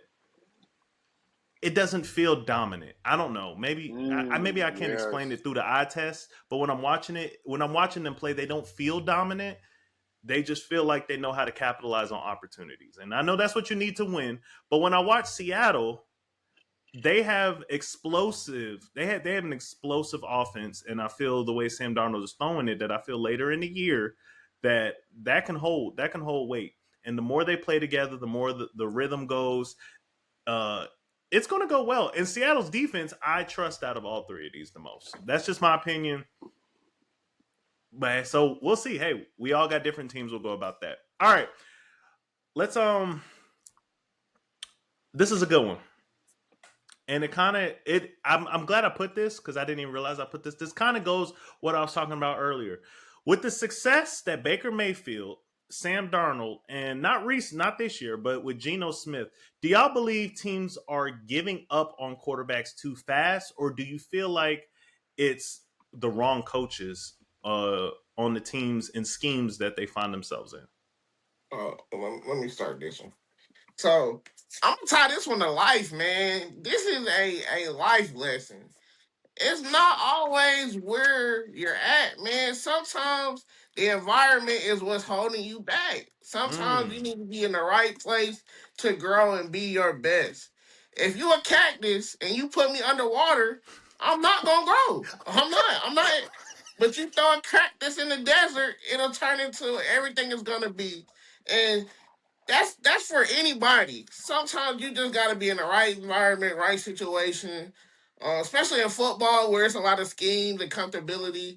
it doesn't feel dominant. I don't know. Maybe I can't explain it through the eye test, but when I'm watching them play, they don't feel dominant. They just feel like they know how to capitalize on opportunities. And I know that's what you need to win. But when I watch Seattle, they have an explosive offense, and I feel the way Sam Darnold is throwing it, that I feel later in the year that can hold weight. And the more they play together, the more the rhythm goes. It's going to go well. And Seattle's defense, I trust out of all 3 of these the most. That's just my opinion. But so we'll see. Hey, we all got different teams. We'll go about that. All right. Let's this is a good one. And I'm glad I put this because I didn't even realize I put this. This kind of goes what I was talking about earlier. With the success that Baker Mayfield, Sam Darnold, and not this year, but with Geno Smith, do y'all believe teams are giving up on quarterbacks too fast, or do you feel like it's the wrong coaches on the teams and schemes that they find themselves in? Let me start this one. So I'm gonna tie this one to life, man. This is a life lesson. It's not always where you're at, man. Sometimes the environment is what's holding you back. Sometimes you need to be in the right place to grow and be your best. If you a cactus and you put me underwater, I'm not gonna grow. I'm not. But you throw a cactus in the desert, it'll turn into everything it's gonna be. And that's for anybody. Sometimes you just gotta be in the right environment, right situation. Especially in football where it's a lot of schemes and comfortability.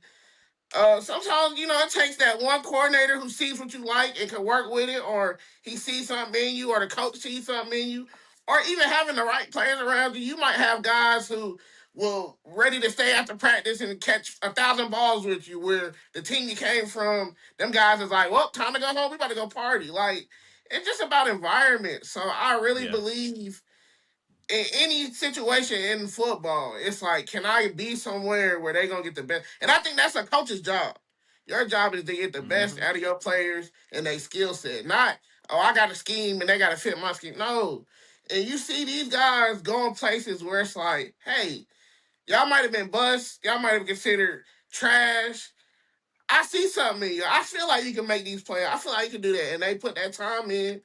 Sometimes, it takes that one coordinator who sees what you like and can work with it, or he sees something in you, or the coach sees something in you, or even having the right players around you. You might have guys who will ready to stay after practice and catch 1,000 balls with you, where the team you came from, them guys is like, well, time to go home. We about to go party. Like, it's just about environment. So I really Yeah. believe in any situation in football, it's like, can I be somewhere where they're gonna get the best? And I think that's a coach's job. Your job is to get the best Mm-hmm. out of your players and their skill set. Not, oh, I got a scheme and they gotta fit my scheme. No. And you see these guys going places where it's like, hey, y'all might have been bust, y'all might have considered trash. I see something in you. I feel like you can make these plays. I feel like you can do that. And they put that time in.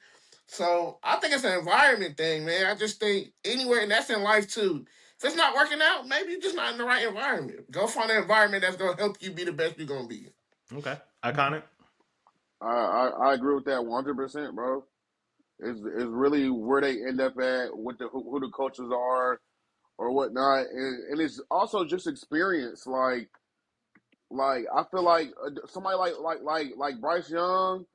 So I think it's an environment thing, man. I just think anywhere, and that's in life too. If it's not working out, maybe you're just not in the right environment. Go find an environment that's going to help you be the best you're going to be. Okay. Iconic. I agree with that 100%, bro. Is really where they end up at, with who the coaches are or whatnot, and it's also just experience. Like I feel like somebody like Bryce Young,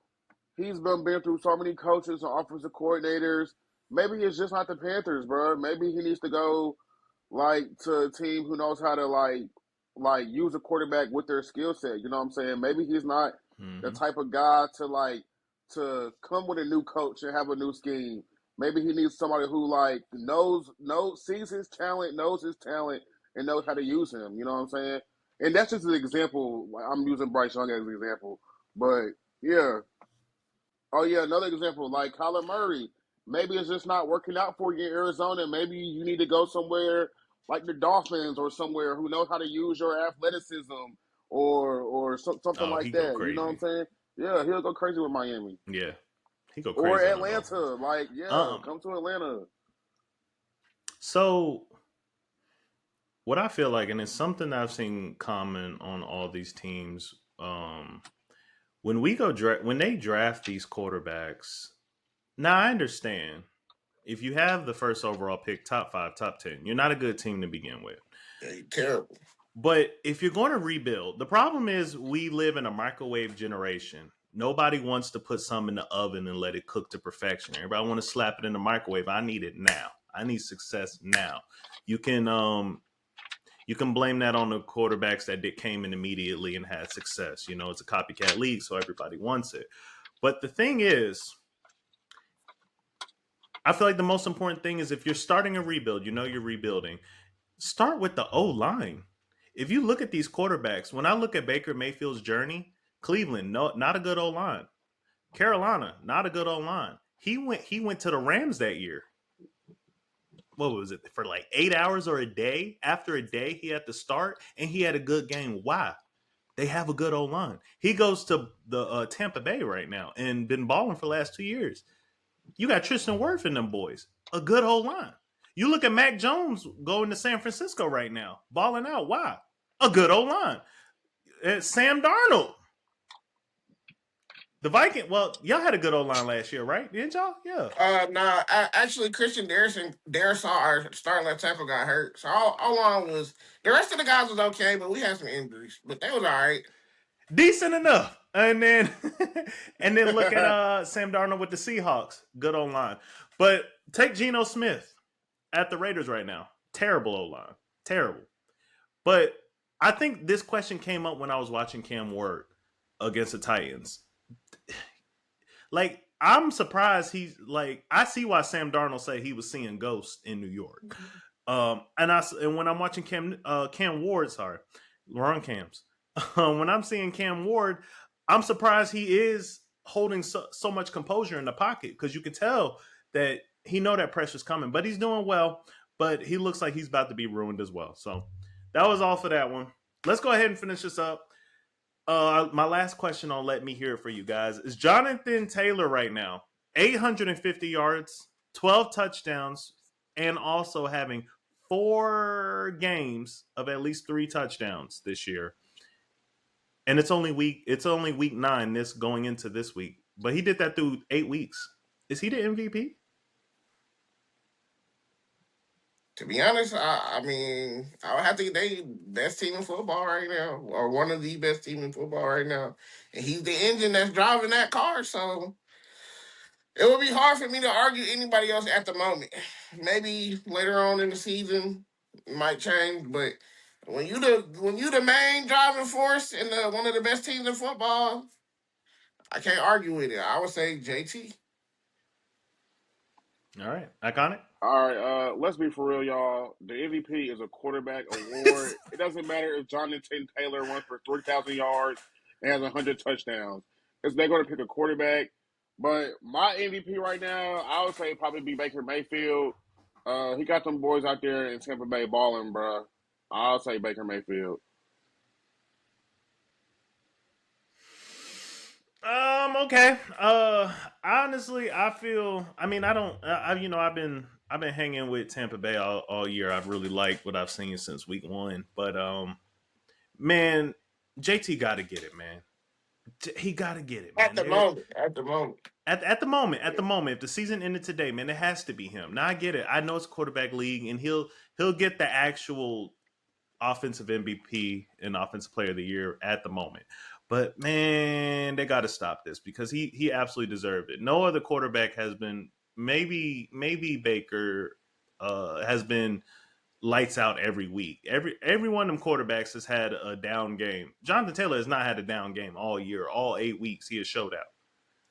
he's been through so many coaches and offensive coordinators. Maybe it's just not the Panthers, bro. Maybe he needs to go to a team who knows how to use a quarterback with their skill set. You know what I'm saying? Maybe he's not the Mm-hmm. type of guy to come with a new coach and have a new scheme. Maybe he needs somebody who sees his talent, and knows how to use him. You know what I'm saying? And that's just an example. I'm using Bryce Young as an example, but yeah. Oh yeah, another example like Kyler Murray. Maybe it's just not working out for you in Arizona. Maybe you need to go somewhere like the Dolphins or somewhere who knows how to use your athleticism or something Oh, like he go that. You know what I'm crazy. saying? Yeah, he'll go crazy with Miami Yeah. He go or crazy on the Atlanta. Dolphins. Like, yeah, Um, come to Atlanta. so what I feel like, and it's something that I've seen common on all these teams, when when they draft these quarterbacks. Now I understand if you have the first overall pick, top 5, top 10, you're not a good team to begin with. Hey, terrible. But if you're going to rebuild, the problem is we live in a microwave generation. Nobody wants to put something in the oven and let it cook to perfection. Everybody want to slap it in the microwave. I need it now. I need success now. You can blame that on the quarterbacks that came in immediately and had success. You know, it's a copycat league, so everybody wants it. But the thing is, I feel like the most important thing is if you're starting a rebuild, you know you're rebuilding, start with the O line. If you look at these quarterbacks, when I look at Baker Mayfield's journey, Cleveland, no, not a good O line. Carolina, not a good O line. He went to the Rams that year. What was it, for like 8 hours or a day? After a day, he had to start, and he had a good game. Why? They have a good O line. He goes to the Tampa Bay right now and been balling for the last 2 years. You got Tristan Wirth in them boys, a good O line. You look at Mac Jones going to San Francisco right now, balling out. Why? A good O line. Sam Darnold. The Viking. Well, y'all had a good O line last year, right? Didn't y'all? Yeah. Nah, actually, Christian Darrisaw, our starting left tackle, got hurt. So all on was the rest of the guys was okay, but we had some injuries, but they was all right. Decent enough. And then look at Sam Darnold with the Seahawks. Good O line. But take Geno Smith at the Raiders right now. Terrible O line. Terrible. But I think this question came up when I was watching Cam Ward against the Titans. Like, I'm surprised I see why Sam Darnold said he was seeing ghosts in New York. And when I'm watching Cam Ward, sorry, wrong Cams. When I'm seeing Cam Ward, I'm surprised he is holding so much composure in the pocket, because you can tell that he know that pressure's coming, but he's doing well. But he looks like he's about to be ruined as well. So that was all for that one. Let's go ahead and finish this up. My last question on Let Me Hear It for you guys is Jonathan Taylor right now, 850 yards, 12 touchdowns, and also having 4 games of at least 3 touchdowns this year. And it's only week 9 this going into this week, but he did that through 8 weeks. Is he the MVP? To be honest, I mean, I would have to they best team in football right now, or one of the best team in football right now, and he's the engine that's driving that car. So it would be hard for me to argue anybody else at the moment. Maybe later on in the season it might change, but when you the main driving force in one of the best teams in football, I can't argue with it. I would say JT. All right, iconic. All right, let's be for real, y'all. The MVP is a quarterback award. It doesn't matter if Jonathan Taylor runs for 3,000 yards and has 100 touchdowns. They're going to pick a quarterback. But my MVP right now, I would say probably be Baker Mayfield. He got them boys out there in Tampa Bay balling, bro. I'll say Baker Mayfield. Okay. Honestly, I feel. I mean, I don't. I've been hanging with Tampa Bay all year. I've really liked what I've seen since week 1. But man, JT got to get it, man. He got to get it, man. At the moment. At the moment, if the season ended today, man, it has to be him. Now I get it. I know it's a quarterback league, and he'll get the actual offensive MVP and offensive player of the year at the moment. But man, they got to stop this because he absolutely deserved it. No other quarterback has been. Maybe Baker has been lights out every week. Every one of them quarterbacks has had a down game. Jonathan Taylor has not had a down game all year. All 8 weeks he has showed out.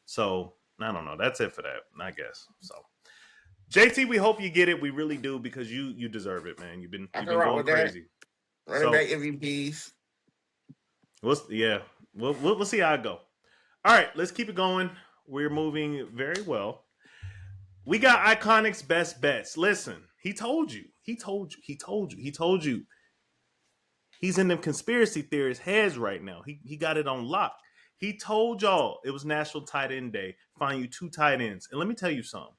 So I don't know. That's it for that, I guess. So JT, we hope you get it. We really do because you deserve it, man. You've been going crazy. Running back MVPs. We'll see how it go. All right, let's keep it going. We're moving very well. We got Iconic's best bets. Listen, he told you. He's in them conspiracy theorists' heads right now. He got it on lock. He told y'all it was National Tight End Day. Find you 2 tight ends. And let me tell you something.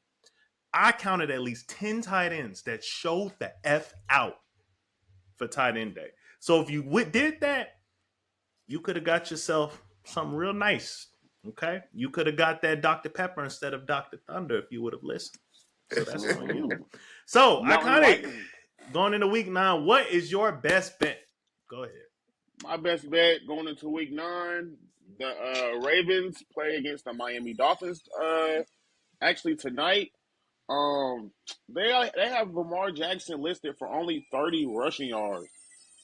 I counted at least 10 tight ends that showed the F out for tight end day. So if you did that, you could have got yourself something real nice. Okay? You could have got that Dr. Pepper instead of Dr. Thunder if you would have listened. So that's on you. So, Iconic, going into week 9, what is your best bet? Go ahead. My best bet going into week 9, the Ravens play against the Miami Dolphins actually tonight. They have Lamar Jackson listed for only 30 rushing yards.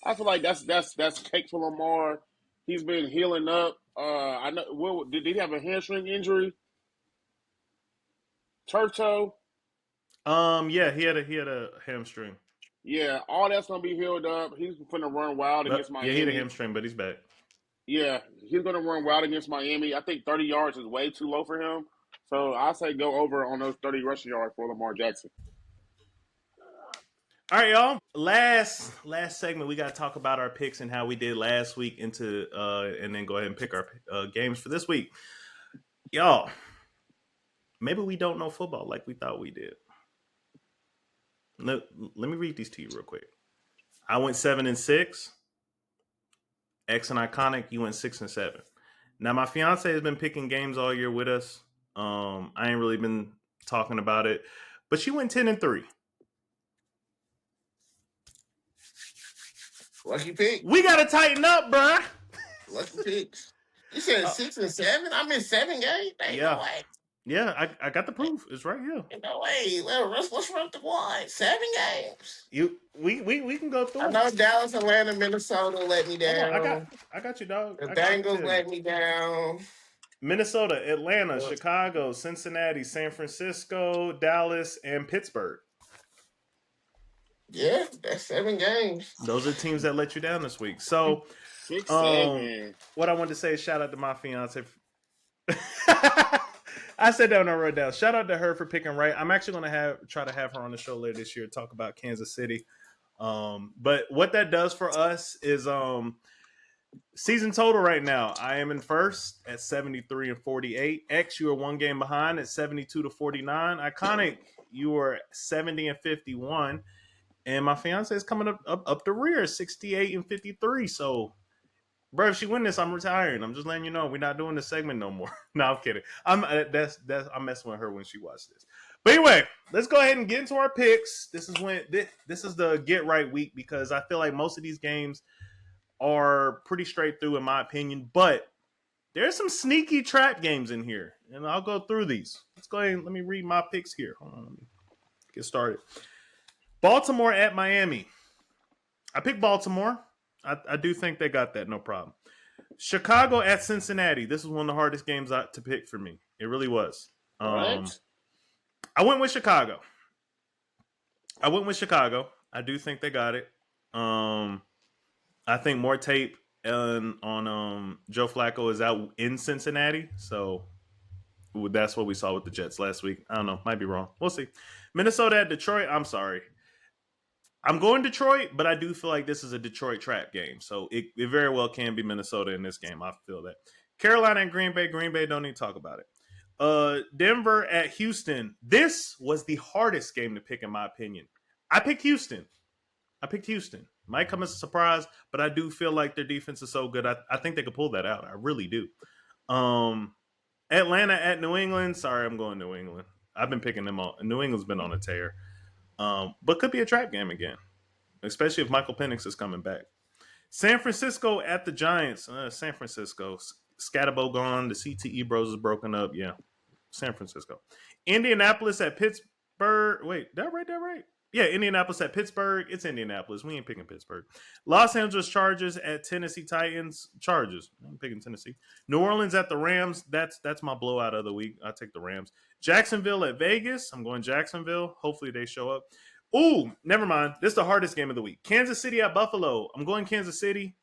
I feel like that's cake for Lamar. He's been healing up. I know. Did he have a hamstring injury? Turf toe? Yeah, he had a hamstring. Yeah, all that's gonna be healed up. He's gonna run wild against Miami. Yeah, he had a hamstring, but he's back. Yeah, he's gonna run wild against Miami. I think 30 yards is way too low for him. So I say go over on those 30 rushing yards for Lamar Jackson. All right, y'all. Last segment, we got to talk about our picks and how we did last week and then go ahead and pick our games for this week. Y'all, maybe we don't know football like we thought we did. Let me read these to you real quick. I went 7-6. X and Iconic, you went 6-7. Now, my fiance has been picking games all year with us. I ain't really been talking about it, but she went 10-3. Lucky pick. We gotta tighten up, bruh. Lucky picks. You said 6-7. I'm in 7 games. Ain't no way. Yeah, I got the proof. It's right here. Ain't no way. Let's run the one. 7 games. We can go through. I know Dallas, Atlanta, Minnesota let me down. I got you, dog. The Bengals let me down. Minnesota, Atlanta, Chicago, Cincinnati, San Francisco, Dallas, and Pittsburgh. Yeah, that's 7 games. Those are teams that let you down this week. So, 6-7. what I wanted to say is shout out to my fiance. I said that when I wrote down. Shout out to her for picking right. I'm actually going to try to have her on the show later this year to talk about Kansas City. But what that does for us is season total right now. I am in first at 73-48. X, you are 1 game behind at 72-49. Iconic, you are 70-51. And my fiance is coming up the rear, 68-53. So, bro, if she win this, I'm retiring. I'm just letting you know we're not doing this segment no more. No, I'm kidding. I'm messing with her when she watched this. But anyway, let's go ahead and get into our picks. This is the get right week because I feel like most of these games are pretty straight through in my opinion, but there's some sneaky trap games in here, and I'll go through these. Let's go ahead and let me read my picks here. Hold on, let me get started. Baltimore at Miami. I picked Baltimore. I do think they got that, no problem. Chicago at Cincinnati. This is one of the hardest games to pick for me. It really was. What? I went with Chicago. I do think they got it. I think more tape on Joe Flacco is out in Cincinnati, so that's what we saw with the Jets last week. I don't know, might be wrong. We'll see. Minnesota at Detroit. I'm sorry. I'm going Detroit, but I do feel like this is a Detroit trap game. So it very well can be Minnesota in this game. I feel that. Carolina and Green Bay. Green Bay, don't need to talk about it. Denver at Houston. This was the hardest game to pick, in my opinion. I picked Houston. Might come as a surprise, but I do feel like their defense is so good. I think they could pull that out. I really do. Atlanta at New England. Sorry, I'm going New England. I've been picking them all. New England's been on a tear. But could be a trap game again, especially if Michael Penix is coming back. San Francisco at the Giants. San Francisco. Scatterbo gone. The CTE bros is broken up. Yeah, San Francisco. Indianapolis at Pittsburgh. Wait, did I write that right? Yeah, Indianapolis at Pittsburgh. It's Indianapolis. We ain't picking Pittsburgh. Los Angeles Chargers at Tennessee Titans. Chargers. I'm picking Tennessee. New Orleans at the Rams. That's my blowout of the week. I take the Rams. Jacksonville at Vegas. I'm going Jacksonville. Hopefully they show up. Ooh, never mind. This is the hardest game of the week. Kansas City at Buffalo. I'm going Kansas City.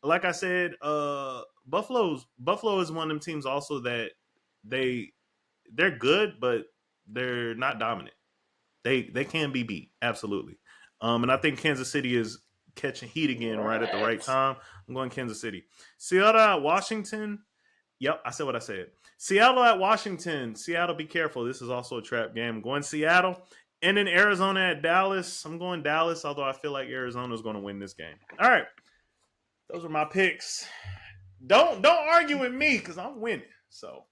Like I said, Buffalo is one of them teams also that they're good, but they're not dominant. They can be beat, absolutely. And I think Kansas City is catching heat again right at the right time. I'm going Kansas City. Seattle at Washington. Yep, I said what I said. Seattle at Washington. Seattle, be careful. This is also a trap game. I'm going Seattle. And then Arizona at Dallas. I'm going Dallas, although I feel like Arizona is going to win this game. All right. Those are my picks. Don't argue with me because I'm winning. So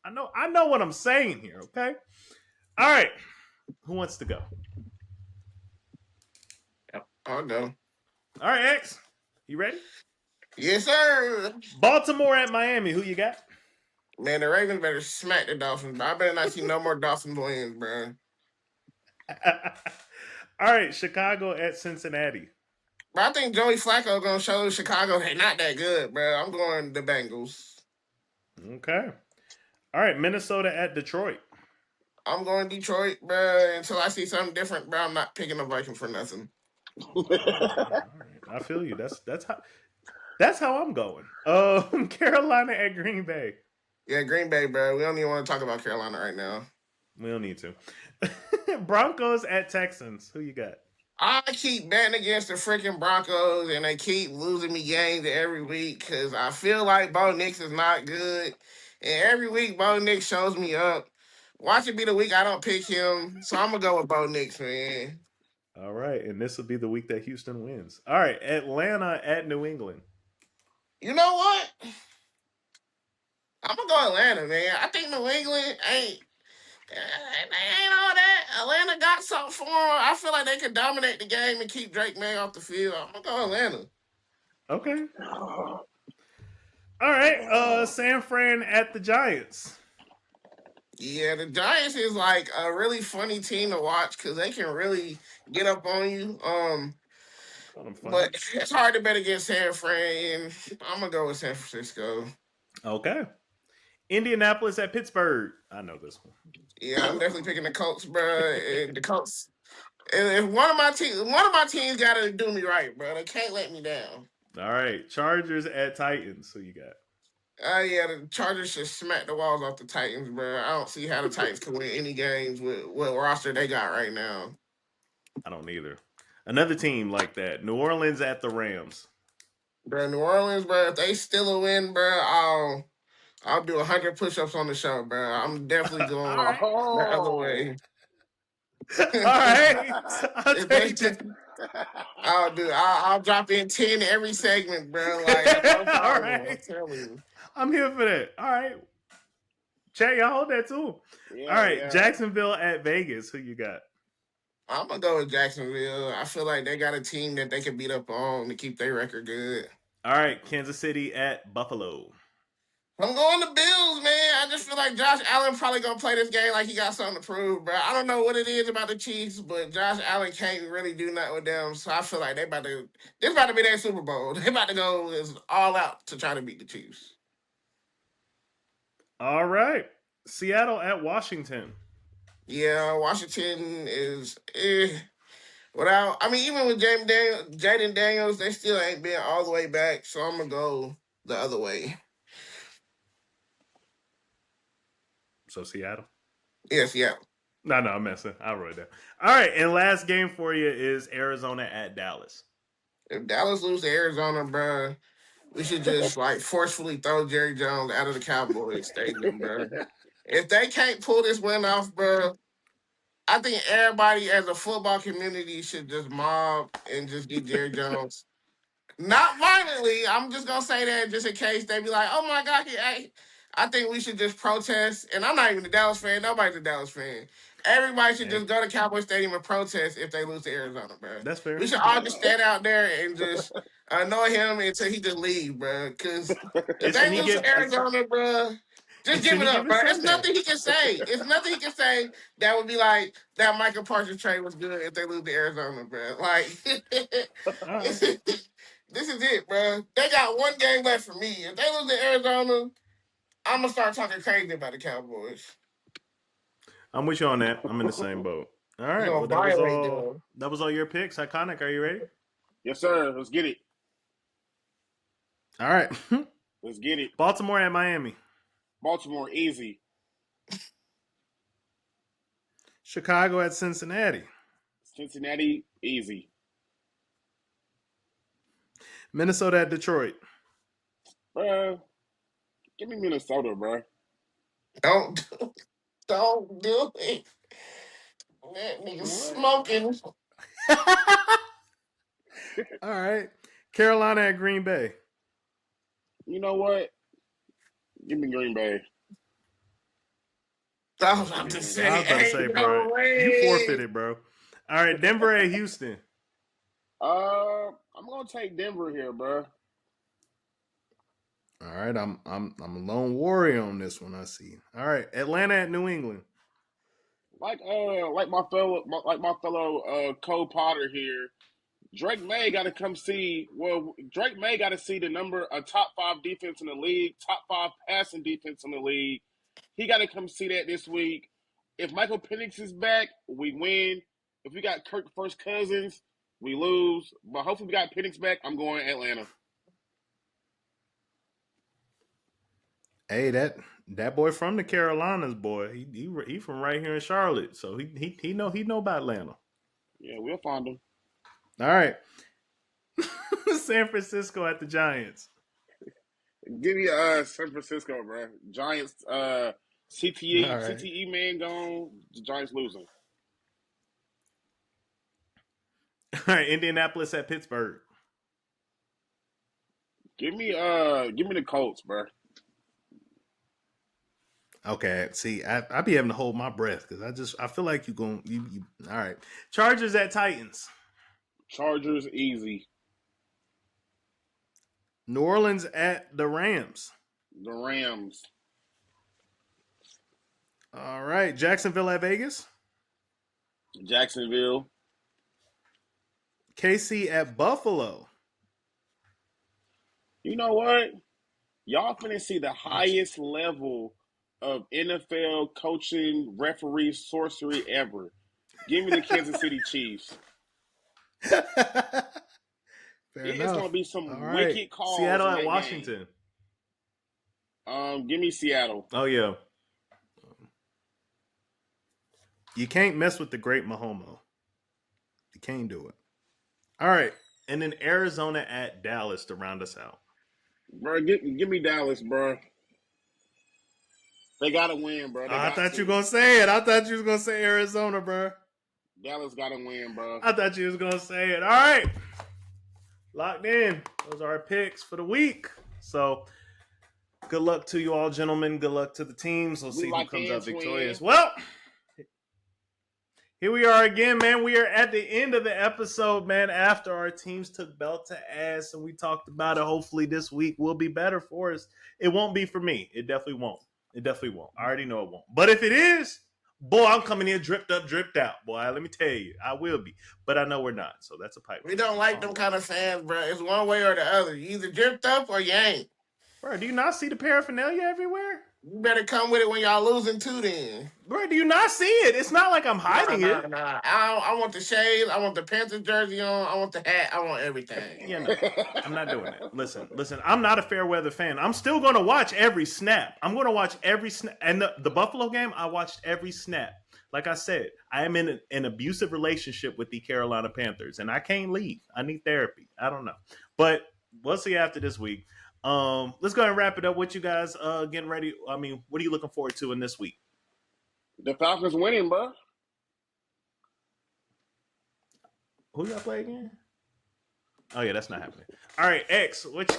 I know what I'm saying here, okay? All right. Who wants to go? I'll go. All right, X. You ready? Yes, sir. Baltimore at Miami. Who you got? Man, the Ravens better smack the Dolphins. I better not see no more Dolphins wins, bro. All right, Chicago at Cincinnati. But I think Joey Flacco gonna show Chicago they're not that good, bro. I'm going the Bengals. Okay. All right, Minnesota at Detroit. I'm going Detroit, bro. Until I see something different, bro, I'm not picking the Vikings for nothing. All right, I feel you. That's how I'm going. Carolina at Green Bay. Yeah, Green Bay, bro. We don't even want to talk about Carolina right now. We don't need to. Broncos at Texans. Who you got? I keep betting against the freaking Broncos, and they keep losing me games every week because I feel like Bo Nix is not good. And every week, Bo Nix shows me up. Watch it be the week I don't pick him, so I'm going to go with Bo Nix, man. All right, and this will be the week that Houston wins. All right, Atlanta at New England. You know what? I'm going to go Atlanta, man. I think New England ain't all that. Atlanta got something for them. I feel like they can dominate the game and keep Drake May off the field. I'm going to go Atlanta. Okay. All right, San Fran at the Giants. Yeah, the Giants is like a really funny team to watch because they can really get up on you. But it's hard to bet against San Fran. I'm going to go with San Francisco. Okay. Indianapolis at Pittsburgh. I know this one. Yeah, I'm definitely picking the Colts, bro. And the Colts. If one of my teams got to do me right, bro. They can't let me down. All right, Chargers at Titans. Who you got? Yeah, the Chargers should smack the walls off the Titans, bro. I don't see how the Titans can win any games with what roster they got right now. I don't either. Another team like that. New Orleans at the Rams. Bro, New Orleans, bro, if they still a win, bro, I'll do 100 push-ups on the show, bro. I'm definitely going the other way. All right. I'll drop in 10 every segment, bro. Like, no problem. All right. I'm telling you. I'm here for that. All right. Chat, y'all hold that too. Yeah, All right, yeah. Jacksonville at Vegas. Who you got? I'm gonna go with Jacksonville. I feel like they got a team that they can beat up on to keep their record good. All right, Kansas City at Buffalo. I'm going to Bills, man. I just feel like Josh Allen probably gonna play this game like he got something to prove, bro. I don't know what it is about the Chiefs, but Josh Allen can't really do nothing with them. So I feel like this about to be their Super Bowl. They about to go all out to try to beat the Chiefs. All right, Seattle at Washington. Yeah, Washington is without. I mean, even with Jaden Daniels, they still ain't been all the way back. So I'm gonna go the other way. So Seattle. Yes, yeah. No, I'm messing. I'll write that. All right, and last game for you is Arizona at Dallas. If Dallas lose to Arizona, bro, we should just like forcefully throw Jerry Jones out of the Cowboys stadium, bro. If they can't pull this win off, bro, I think everybody as a football community should just mob and just get Jerry Jones. Not violently. I'm just gonna say that just in case they be like, "Oh my God, I think we should just protest." And I'm not even a Dallas fan. Nobody's a Dallas fan. Everybody should just go to Cowboy Stadium and protest if they lose to Arizona, bro. That's fair. We should all just stand out there and just annoy him until he just leave, bro. Because if they lose to Arizona, bro, just give it up, bro. It's nothing he can say. It's nothing he can say that would be like that Michael Parsons trade was good if they lose to Arizona, bro. Like, this is it, bro. They got one game left for me. If they lose to Arizona, I'm gonna start talking crazy about the Cowboys. I'm with you on that. I'm in the same boat. All right. You're Well, gonna violate them. that was all your picks. Iconic. Are you ready? Yes, sir. Let's get it. All right. Let's get it. Baltimore at Miami. Baltimore, easy. Chicago at Cincinnati. Cincinnati, easy. Minnesota at Detroit. Bruh, give me Minnesota, bruh. Don't do it. That nigga smoking. All right. Carolina at Green Bay. You know what? Give me Green Bay. I was about to say, bro. You forfeited, bro. All right, Denver at Houston. I'm gonna take Denver here, bro. All right, I'm a lone warrior on this one. I see. All right, Atlanta at New England. Like my fellow Cole Potter here. Drake May got to come see. Well, Drake May got to see a top 5 defense in the league, top 5 passing defense in the league. He got to come see that this week. If Michael Penix is back, we win. If we got Kirk First Cousins, we lose. But hopefully we got Penix back. I'm going Atlanta. Hey, that boy from the Carolinas, boy. He from right here in Charlotte, so he know about Atlanta. Yeah, we'll find him. All right. San Francisco at the Giants. Give me San Francisco, bro. Giants CTE man gone. The Giants losing. All right, Indianapolis at Pittsburgh. Give me the Colts, bro. Okay, see, I be having to hold my breath because I feel like you all right. Chargers at Titans. Chargers easy. New Orleans at the Rams. The Rams. All right, Jacksonville at Vegas. Jacksonville. KC at Buffalo. You know what? Y'all finna see the highest level of NFL coaching, referee, sorcery ever. Give me the Kansas City Chiefs. It's gonna be some wicked calls. Seattle at Washington. Give me Seattle. Oh yeah. You can't mess with the great Mahomes. You can't do it. All right, and then Arizona at Dallas to round us out. Bro, give me Dallas, bro. They gotta win, bro. I thought you were gonna say it. I thought you was gonna say Arizona, bro. Dallas gotta win, bro. I thought you was gonna say it. All right, locked in. Those are our picks for the week. So Good luck to you all, gentlemen. Good luck to the teams. We'll We see who lock comes in, out victorious. twin. Well, here we are again, man. We are at the end of the episode, man, after our teams took belt to ass and we talked about it. Hopefully this week will be better for us. It won't be for me. It definitely won't. It definitely won't. I already know it won't. But if it is, boy, I'm coming in dripped up, dripped out. Boy, let me tell you, I will be. But I know we're not, so that's a pipe. We don't like them kind of fans, bro. It's one way or the other. You either dripped up or you ain't. Bro, do you not see the paraphernalia everywhere? You better come with it when y'all losing too then. Bro, do you not see it? It's not like I'm hiding it. Nah. I want the shades. I want the Panthers jersey on. I want the hat. I want everything. Yeah, no, I'm not doing it. Listen. I'm not a fair weather fan. I'm still going to watch every snap. I'm going to watch every snap. And the Buffalo game, I watched every snap. Like I said, I am in an abusive relationship with the Carolina Panthers, and I can't leave. I need therapy. I don't know. But we'll see after this week. Let's go ahead and wrap it up with you guys. Getting ready. I mean, what are you looking forward to in this week? The Falcons winning, bro. Who y'all play again? Oh yeah, that's not happening. All right, X. Which?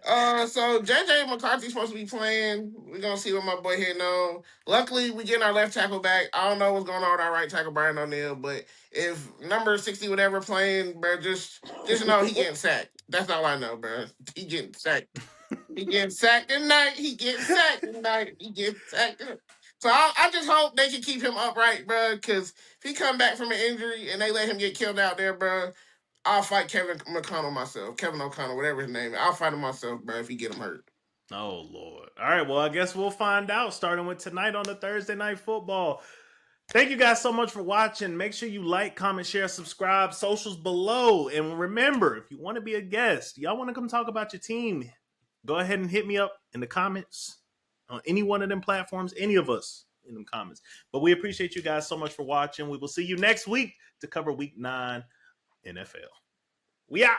So JJ McCarthy's supposed to be playing. We're gonna see what my boy hitting on. Luckily, we getting our left tackle back. I don't know what's going on with our right tackle Brian O'Neill, but if number 60 whatever playing, bro, just know he getting sacked. That's all I know, bro. He getting sacked. He getting sacked tonight. He getting sacked tonight. He getting sacked. So I just hope they can keep him upright, bro. Because if he come back from an injury and they let him get killed out there, bro, I'll fight Kevin McConnell myself. Kevin O'Connell, whatever his name is. I'll fight him myself, bro, if he get him hurt. Oh, Lord. All right, well, I guess we'll find out starting with tonight on the Thursday Night Football. Thank you guys so much for watching. Make sure you like, comment, share, subscribe, socials below. And remember, if you want to be a guest, y'all want to come talk about your team, go ahead and hit me up in the comments on any one of them platforms, any of us in them comments. But we appreciate you guys so much for watching. We will see you next week to cover Week 9 NFL. We out.